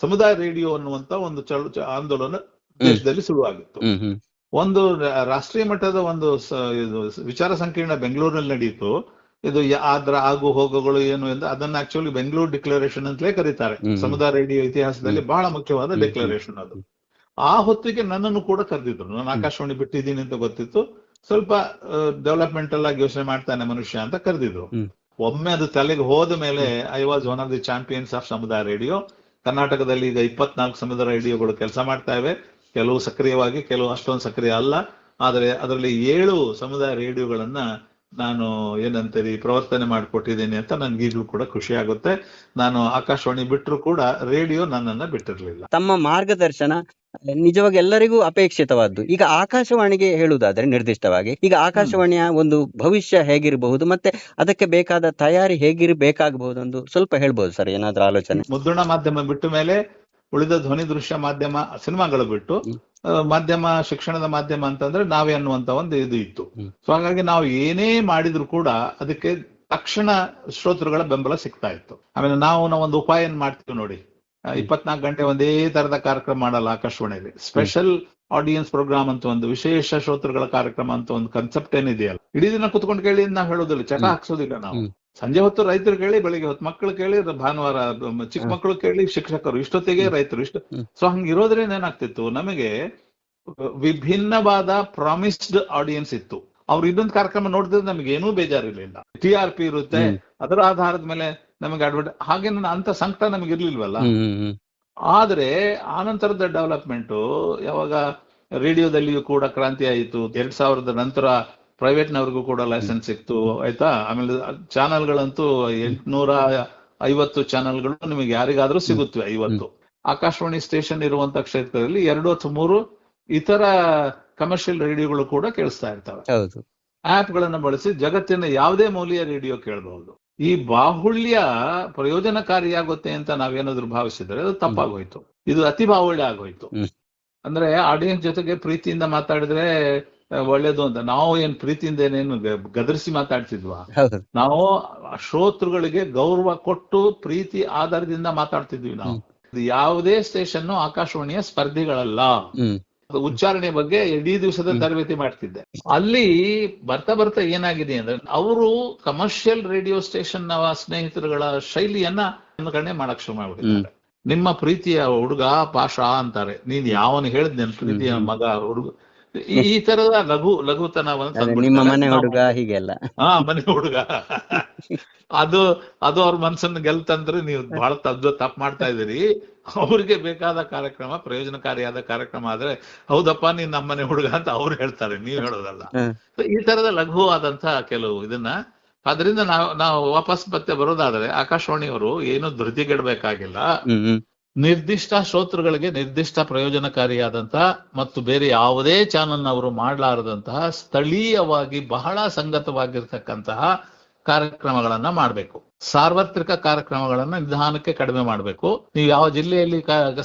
ಸಮುದಾಯ ರೇಡಿಯೋ ಅನ್ನುವಂತ ಒಂದು ಆಂದೋಲನ ದೇಶದಲ್ಲಿ ಶುರುವಾಗಿತ್ತು. ಒಂದು ರಾಷ್ಟ್ರೀಯ ಮಟ್ಟದ ಒಂದು ವಿಚಾರ ಸಂಕಿರಣ ಬೆಂಗಳೂರಿನಲ್ಲಿ ನಡೆಯಿತು. ಇದು ಅದರ ಆಗು ಹೋಗುಗಳು ಏನು ಎಂದು ಅದನ್ನ ಆಕ್ಚುಲಿ ಬೆಂಗಳೂರು ಡಿಕ್ಲರೇಷನ್ ಅಂತಲೇ ಕರೀತಾರೆ. ಸಮುದಾಯ ರೇಡಿಯೋ ಇತಿಹಾಸದಲ್ಲಿ ಬಹಳ ಮುಖ್ಯವಾದ ಡಿಕ್ಲರೇಷನ್ ಅದು. ಆ ಹೊತ್ತಿಗೆ ನನ್ನನ್ನು ಕೂಡ ಕರೆದಿದ್ರು. ನಾನು ಆಕಾಶವಾಣಿ ಬಿಟ್ಟಿದ್ದೀನಿ ಅಂತ ಗೊತ್ತಿತ್ತು. ಸ್ವಲ್ಪ ಡೆವಲಪ್ಮೆಂಟಲ್ ಆಗಿ ಯೋಚನೆ ಮಾಡ್ತಾನೆ ಮನುಷ್ಯ ಅಂತ ಕರೆದಿದ್ರು. ಒಮ್ಮೆ ಅದು ತಲೆಗೆ ಹೋದ ಮೇಲೆ I was one of the champions of ಸಮುದಾಯ ರೇಡಿಯೋ. ಕರ್ನಾಟಕದಲ್ಲಿ ಈಗ 24 ಸಮುದಾಯ ರೇಡಿಯೋಗಳು ಕೆಲಸ ಮಾಡ್ತಾ ಇವೆ. ಕೆಲವು ಸಕ್ರಿಯವಾಗಿ, ಕೆಲವು ಅಷ್ಟೊಂದು ಸಕ್ರಿಯ ಅಲ್ಲ. ಆದ್ರೆ ಅದರಲ್ಲಿ 7 ಸಮುದಾಯ ರೇಡಿಯೋಗಳನ್ನ ನಾನು ಏನಂತೀರಿ ಪ್ರವರ್ತನೆ ಮಾಡಿಕೊಟ್ಟಿದ್ದೀನಿ ಅಂತ ನನ್ಗೆ ಈಗಲೂ ಕೂಡ ಖುಷಿ ಆಗುತ್ತೆ. ನಾನು ಆಕಾಶವಾಣಿ ಬಿಟ್ಟರು ಕೂಡ ರೇಡಿಯೋ ನನ್ನನ್ನ ಬಿಟ್ಟಿರ್ಲಿಲ್ಲ. ತಮ್ಮ ಮಾರ್ಗದರ್ಶನ ನಿಜವಾಗಿ ಎಲ್ಲರಿಗೂ ಅಪೇಕ್ಷಿತವಾದ್ದು. ಈಗ ಆಕಾಶವಾಣಿಗೆ ಹೇಳುವುದಾದ್ರೆ ನಿರ್ದಿಷ್ಟವಾಗಿ, ಈಗ ಆಕಾಶವಾಣಿಯ ಒಂದು ಭವಿಷ್ಯ ಹೇಗಿರಬಹುದು ಮತ್ತೆ ಅದಕ್ಕೆ ಬೇಕಾದ ತಯಾರಿ ಹೇಗಿರಬೇಕಾಗಬಹುದು ಒಂದು ಸ್ವಲ್ಪ ಹೇಳ್ಬೋದು ಸರ್, ಏನಾದ್ರೂ ಆಲೋಚನೆ? ಮುದ್ರಣ ಮಾಧ್ಯಮ ಬಿಟ್ಟ ಮೇಲೆ ಉಳಿದ ಧ್ವನಿ ದೃಶ್ಯ ಮಾಧ್ಯಮ, ಸಿನಿಮಾಗಳು ಬಿಟ್ಟು ಮಾಧ್ಯಮ, ಶಿಕ್ಷಣದ ಮಾಧ್ಯಮ ಅಂತಂದ್ರೆ ನಾವೇ ಅನ್ನುವಂತ ಒಂದು ಇದು ಇತ್ತು. ಸೊ ಹಾಗಾಗಿ ನಾವು ಏನೇ ಮಾಡಿದ್ರು ಕೂಡ ಅದಕ್ಕೆ ತಕ್ಷಣ ಶ್ರೋತೃಗಳ ಬೆಂಬಲ ಸಿಗ್ತಾ ಇತ್ತು. ಆಮೇಲೆ ನಾವು ಒಂದು ಉಪಾಯ ಮಾಡ್ತೀವಿ ನೋಡಿ, 24 ಗಂಟೆ ಒಂದೇ ತರದ ಕಾರ್ಯಕ್ರಮ ಮಾಡಲ್ಲ ಆಕಾಶವಾಣಿಯಲ್ಲಿ. ಸ್ಪೆಷಲ್ ಆಡಿಯನ್ಸ್ ಪ್ರೋಗ್ರಾಮ್ ಅಂತ ಒಂದು ವಿಶೇಷ ಶ್ರೋತೃಗಳ ಕಾರ್ಯಕ್ರಮ ಅಂತ ಒಂದು ಕನ್ಸೆಪ್ಟ್ ಏನಿದೆಯಲ್ಲ, ಇಡೀ ದಿನ ಕುತ್ಕೊಂಡು ಕೇಳಿ ನಾವು ಹೇಳೋದಿಲ್ಲ, ಚಟ ಹಾಕ್ಸೋದಿಲ್ಲ ನಾವು. ಸಂಜೆ ಹೊತ್ತು ರೈತರು ಕೇಳಿ, ಬೆಳಿಗ್ಗೆ ಹೊತ್ತು ಮಕ್ಕಳು ಕೇಳಿ, ಭಾನುವಾರ ಚಿಕ್ಕ ಮಕ್ಕಳು ಕೇಳಿ, ಶಿಕ್ಷಕರು, ಇಷ್ಟೊತ್ತಿಗೆ ರೈತರು, ಇಷ್ಟು. ಸೊ ಹಂಗಿರೋದ್ರಿಂದ ಏನಾಗ್ತಿತ್ತು, ನಮಗೆ ವಿಭಿನ್ನವಾದ ಪ್ರಾಮಿಸ್ಡ್ ಆಡಿಯನ್ಸ್ ಇತ್ತು. ಅವ್ರು ಇದೊಂದು ಕಾರ್ಯಕ್ರಮ ನೋಡಿದ್ರೆ ನಮ್ಗೆ ಏನೂ ಬೇಜಾರಿರ್ಲಿಲ್ಲ. TRP ಇರುತ್ತೆ, ಹ್ಮ್. ಅದರ ಆಧಾರದ ಮೇಲೆ ನಮಗೆ ಹಾಗೆ ಅಂತ ಸಂಕಟ ನಮಗೆ ಇರ್ಲಿಲ್ವಲ್ಲ. ಆದ್ರೆ ಆನಂತರದ ಡೆವಲಪ್ಮೆಂಟ್ ಯಾವಾಗ ರೇಡಿಯೋದಲ್ಲಿಯೂ ಕೂಡ ಕ್ರಾಂತಿ ಆಯಿತು, 2000 ನಂತರ ಪ್ರೈವೇಟ್ ನವರಿಗೂ ಕೂಡ ಲೈಸೆನ್ಸ್ ಸಿಕ್ತು, ಆಯ್ತಾ. ಆಮೇಲೆ ಚಾನೆಲ್ಗಳಂತೂ 850 ಚಾನೆಲ್ಗಳು ನಿಮಗೆ ಯಾರಿಗಾದ್ರೂ ಸಿಗುತ್ತವೆ ಇವತ್ತು. ಆಕಾಶವಾಣಿ ಸ್ಟೇಷನ್ ಇರುವಂತ ಕ್ಷೇತ್ರದಲ್ಲಿ 2 ಅಥವಾ 3 ಇತರ ಕಮರ್ಷಿಯಲ್ ರೇಡಿಯೋಗಳು ಕೂಡ ಕೇಳಿಸ್ತಾ ಇರ್ತವೆ. ಹೌದು. ಆಪ್ ಗಳನ್ನ ಬಳಸಿ ಜಗತ್ತಿನ ಯಾವುದೇ ಮೌಲ್ಯ ರೇಡಿಯೋ ಕೇಳಬಹುದು. ಈ ಬಾಹುಳ್ಯ ಪ್ರಯೋಜನಕಾರಿಯಾಗುತ್ತೆ ಅಂತ ನಾವೇನಾದ್ರೂ ಭಾವಿಸಿದ್ರೆ ಅದು ತಪ್ಪಾಗೋಯ್ತು. ಇದು ಅತಿ ಬಾಹುಳ್ಯ ಆಗೋಯ್ತು. ಅಂದ್ರೆ ಆಡಿಯನ್ಸ್ ಜೊತೆಗೆ ಪ್ರೀತಿಯಿಂದ ಮಾತಾಡಿದ್ರೆ ಒಳ್ಳೇದು ಅಂತ. ನಾವು ಏನ್ ಪ್ರೀತಿಯಿಂದ ಏನೇನು ಗದರಿಸಿ ಮಾತಾಡ್ತಿದ್ವಾ? ನಾವು ಶ್ರೋತೃಗಳಿಗೆ ಗೌರವ ಕೊಟ್ಟು ಪ್ರೀತಿ ಆಧಾರದಿಂದ ಮಾತಾಡ್ತಿದ್ವಿ ನಾವು. ಯಾವುದೇ ಸ್ಟೇಷನ್ ಆಕಾಶವಾಣಿಯ ಸ್ಪರ್ಧಿಗಳಲ್ಲ. ಉಚ್ಚಾರಣೆ ಬಗ್ಗೆ ಇಡೀ ದಿವಸದ ತರಬೇತಿ ಮಾಡ್ತಿದ್ದೆ. ಅಲ್ಲಿ ಬರ್ತಾ ಬರ್ತಾ ಏನಾಗಿದೆ ಅಂದ್ರೆ, ಅವರು ಕಮರ್ಷಿಯಲ್ ರೇಡಿಯೋ ಸ್ಟೇಷನ್ ಸ್ನೇಹಿತರುಗಳ ಶೈಲಿಯನ್ನ ಅನುಕರಣೆ ಮಾಡಕ್ ಶುರು ಮಾಡ್ಬಿಟ್ಟಿದ್ದಾರೆ. ನಿಮ್ಮ ಪ್ರೀತಿಯ ಹುಡುಗ ಪಾಷಾ ಅಂತಾರೆ. ನೀನ್ ಯಾವನು ಹೇಳಿದ್ ನನ್ ಪ್ರೀತಿಯ ಮಗ ಹುಡುಗ, ಈ ತರದ ಲಘುತನವನ್ನು ನಿಮ್ಮ ಮನೆ ಹುಡುಗ ಹೀಗೆಲ್ಲ. ಮನೆ ಹುಡುಗ ಅದು ಅವ್ರ ಮನ್ಸನ್ನ ಗೆಲ್ತಂದ್ರೆ ನೀವು ಬಹಳ ತಪ್ಪು ಮಾಡ್ತಾ ಇದೀರಿ. ಅವ್ರಿಗೆ ಬೇಕಾದ ಕಾರ್ಯಕ್ರಮ, ಪ್ರಯೋಜನಕಾರಿಯಾದ ಕಾರ್ಯಕ್ರಮ ಆದ್ರೆ ಹೌದಪ್ಪ ನೀನ್ ನಮ್ಮನೆ ಹುಡುಗ ಅಂತ ಅವ್ರು ಹೇಳ್ತಾರೆ, ನೀವ್ ಹೇಳೋದಲ್ಲ. ಈ ತರದ ಲಘುವಾದಂತಹ ಕೆಲವು ಇದನ್ನ, ಅದರಿಂದ ನಾವು ವಾಪಸ್ ಮತ್ತೆ ಬರೋದಾದ್ರೆ ಆಕಾಶವಾಣಿಯವರು ಏನು ಧೃತಿಗೆಡಬೇಕಾಗಿಲ್ಲ. ನಿರ್ದಿಷ್ಟ ಶ್ರೋತೃಗಳಿಗೆ ನಿರ್ದಿಷ್ಟ ಪ್ರಯೋಜನಕಾರಿಯಾದಂತಹ ಮತ್ತು ಬೇರೆ ಯಾವುದೇ ಚಾನಲ್ ಅವರು ಮಾಡಲಾರದಂತಹ ಸ್ಥಳೀಯವಾಗಿ ಬಹಳ ಸಂಗತವಾಗಿರ್ತಕ್ಕಂತಹ ಕಾರ್ಯಕ್ರಮಗಳನ್ನ ಮಾಡಬೇಕು. ಸಾರ್ವತ್ರಿಕ ಕಾರ್ಯಕ್ರಮಗಳನ್ನ ನಿಧಾನಕ್ಕೆ ಕಡಿಮೆ ಮಾಡಬೇಕು. ನೀವು ಯಾವ ಜಿಲ್ಲೆಯಲ್ಲಿ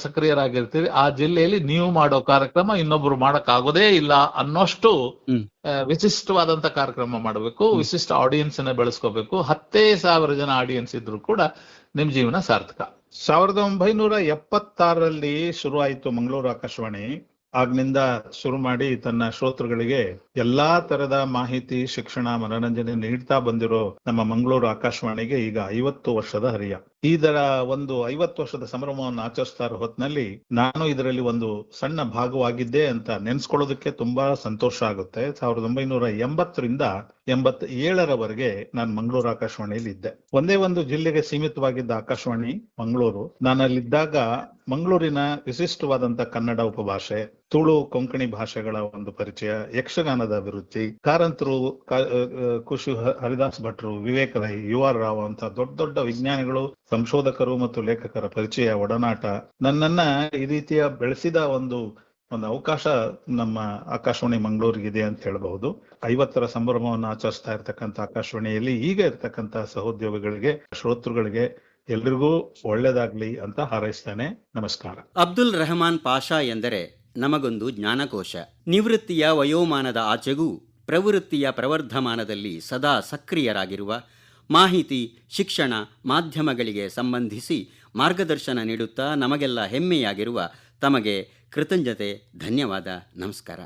ಸಕ್ರಿಯರಾಗಿರ್ತೀರಿ ಆ ಜಿಲ್ಲೆಯಲ್ಲಿ ನೀವು ಮಾಡೋ ಕಾರ್ಯಕ್ರಮ ಇನ್ನೊಬ್ರು ಮಾಡಕ್ ಆಗೋದೇ ಇಲ್ಲ ಅನ್ನೋಷ್ಟು ವಿಶಿಷ್ಟವಾದಂತ ಕಾರ್ಯಕ್ರಮ ಮಾಡಬೇಕು. ವಿಶಿಷ್ಟ ಆಡಿಯನ್ಸ್ ಅನ್ನ ಬೆಳೆಸ್ಕೋಬೇಕು. 10,000 ಜನ ಆಡಿಯನ್ಸ್ ಇದ್ರು ಕೂಡ ನಿಮ್ ಜೀವನ ಸಾರ್ಥಕ. 1976ರಲ್ಲಿ ಶುರು ಆಯಿತು ಮಂಗಳೂರು ಆಕಾಶವಾಣಿ. ಆಗ್ನಿಂದ ಶುರು ಮಾಡಿ ತನ್ನ ಶ್ರೋತೃಗಳಿಗೆ ಎಲ್ಲಾ ತರದ ಮಾಹಿತಿ, ಶಿಕ್ಷಣ, ಮನೋರಂಜನೆ ನೀಡ್ತಾ ಬಂದಿರೋ ನಮ್ಮ ಮಂಗಳೂರು ಆಕಾಶವಾಣಿಗೆ ಈಗ 50 ವರ್ಷದ ಹರಿಯ. ಇದರ ಒಂದು 50 ವರ್ಷದ ಸಂಭ್ರಮವನ್ನು ಆಚರಿಸ್ತಾ ಇರೋ ಹೊತ್ತಿನಲ್ಲಿ ನಾನು ಇದರಲ್ಲಿ ಒಂದು ಸಣ್ಣ ಭಾಗವಾಗಿದ್ದೆ ಅಂತ ನೆನ್ಸ್ಕೊಳ್ಳೋದಕ್ಕೆ ತುಂಬಾ ಸಂತೋಷ ಆಗುತ್ತೆ. 1980ರಿಂದ 87ರವರೆಗೆ ನಾನು ಮಂಗಳೂರು ಆಕಾಶವಾಣಿಯಲ್ಲಿ ಇದ್ದೆ. ಒಂದೇ ಒಂದು ಜಿಲ್ಲೆಗೆ ಸೀಮಿತವಾಗಿದ್ದ ಆಕಾಶವಾಣಿ ಮಂಗಳೂರು. ನಾನು ಅಲ್ಲಿದ್ದಾಗ ಮಂಗಳೂರಿನ ವಿಶಿಷ್ಟವಾದಂತ ಕನ್ನಡ ಉಪಭಾಷೆ, ತುಳು ಕೊಂಕಣಿ ಭಾಷೆಗಳ ಒಂದು ಪರಿಚಯ, ಯಕ್ಷಗಾನದ ಅಭಿವೃದ್ಧಿ, ಕಾರಂತರು, ಕುಶು ಹರಿದಾಸ್ ಭಟ್ರು, ವಿವೇಕ ರೈ, UR ರಾವ್ ಅಂತ ದೊಡ್ಡ ದೊಡ್ಡ ವಿಜ್ಞಾನಿಗಳು, ಸಂಶೋಧಕರು ಮತ್ತು ಲೇಖಕರ ಪರಿಚಯ, ಒಡನಾಟ ನನ್ನನ್ನ ಈ ರೀತಿಯ ಬೆಳೆಸಿದ ಒಂದು ಅವಕಾಶ ನಮ್ಮ ಆಕಾಶವಾಣಿ ಮಂಗಳೂರಿಗಿದೆ ಅಂತ ಹೇಳಬಹುದು. 50ರ ಸಂಭ್ರಮವನ್ನು ಆಚರಿಸ್ತಾ ಇರ್ತಕ್ಕಂಥ ಆಕಾಶವಾಣಿಯಲ್ಲಿ ಈಗ ಇರ್ತಕ್ಕಂಥ ಸಹೋದ್ಯೋಗಿಗಳಿಗೆ, ಶ್ರೋತೃಗಳಿಗೆ ಎಲ್ರಿಗೂ ಒಳ್ಳೇದಾಗ್ಲಿ ಅಂತ ಹಾರೈಸ್ತೇನೆ. ನಮಸ್ಕಾರ. ಅಬ್ದುಲ್ ರೆಹಮಾನ್ ಪಾಷಾ ಎಂದರೆ ನಮಗೊಂದು ಜ್ಞಾನಕೋಶ. ನಿವೃತ್ತಿಯ ವಯೋಮಾನದ ಆಚೆಗೂ ಪ್ರವೃತ್ತಿಯ ಪ್ರವರ್ಧಮಾನದಲ್ಲಿ ಸದಾ ಸಕ್ರಿಯರಾಗಿರುವ, ಮಾಹಿತಿ, ಶಿಕ್ಷಣ, ಮಾಧ್ಯಮಗಳಿಗೆ ಸಂಬಂಧಿಸಿ ಮಾರ್ಗದರ್ಶನ ನೀಡುತ್ತಾ ನಮಗೆಲ್ಲ ಹೆಮ್ಮೆಯಾಗಿರುವ ತಮಗೆ ಕೃತಜ್ಞತೆ, ಧನ್ಯವಾದ, ನಮಸ್ಕಾರ.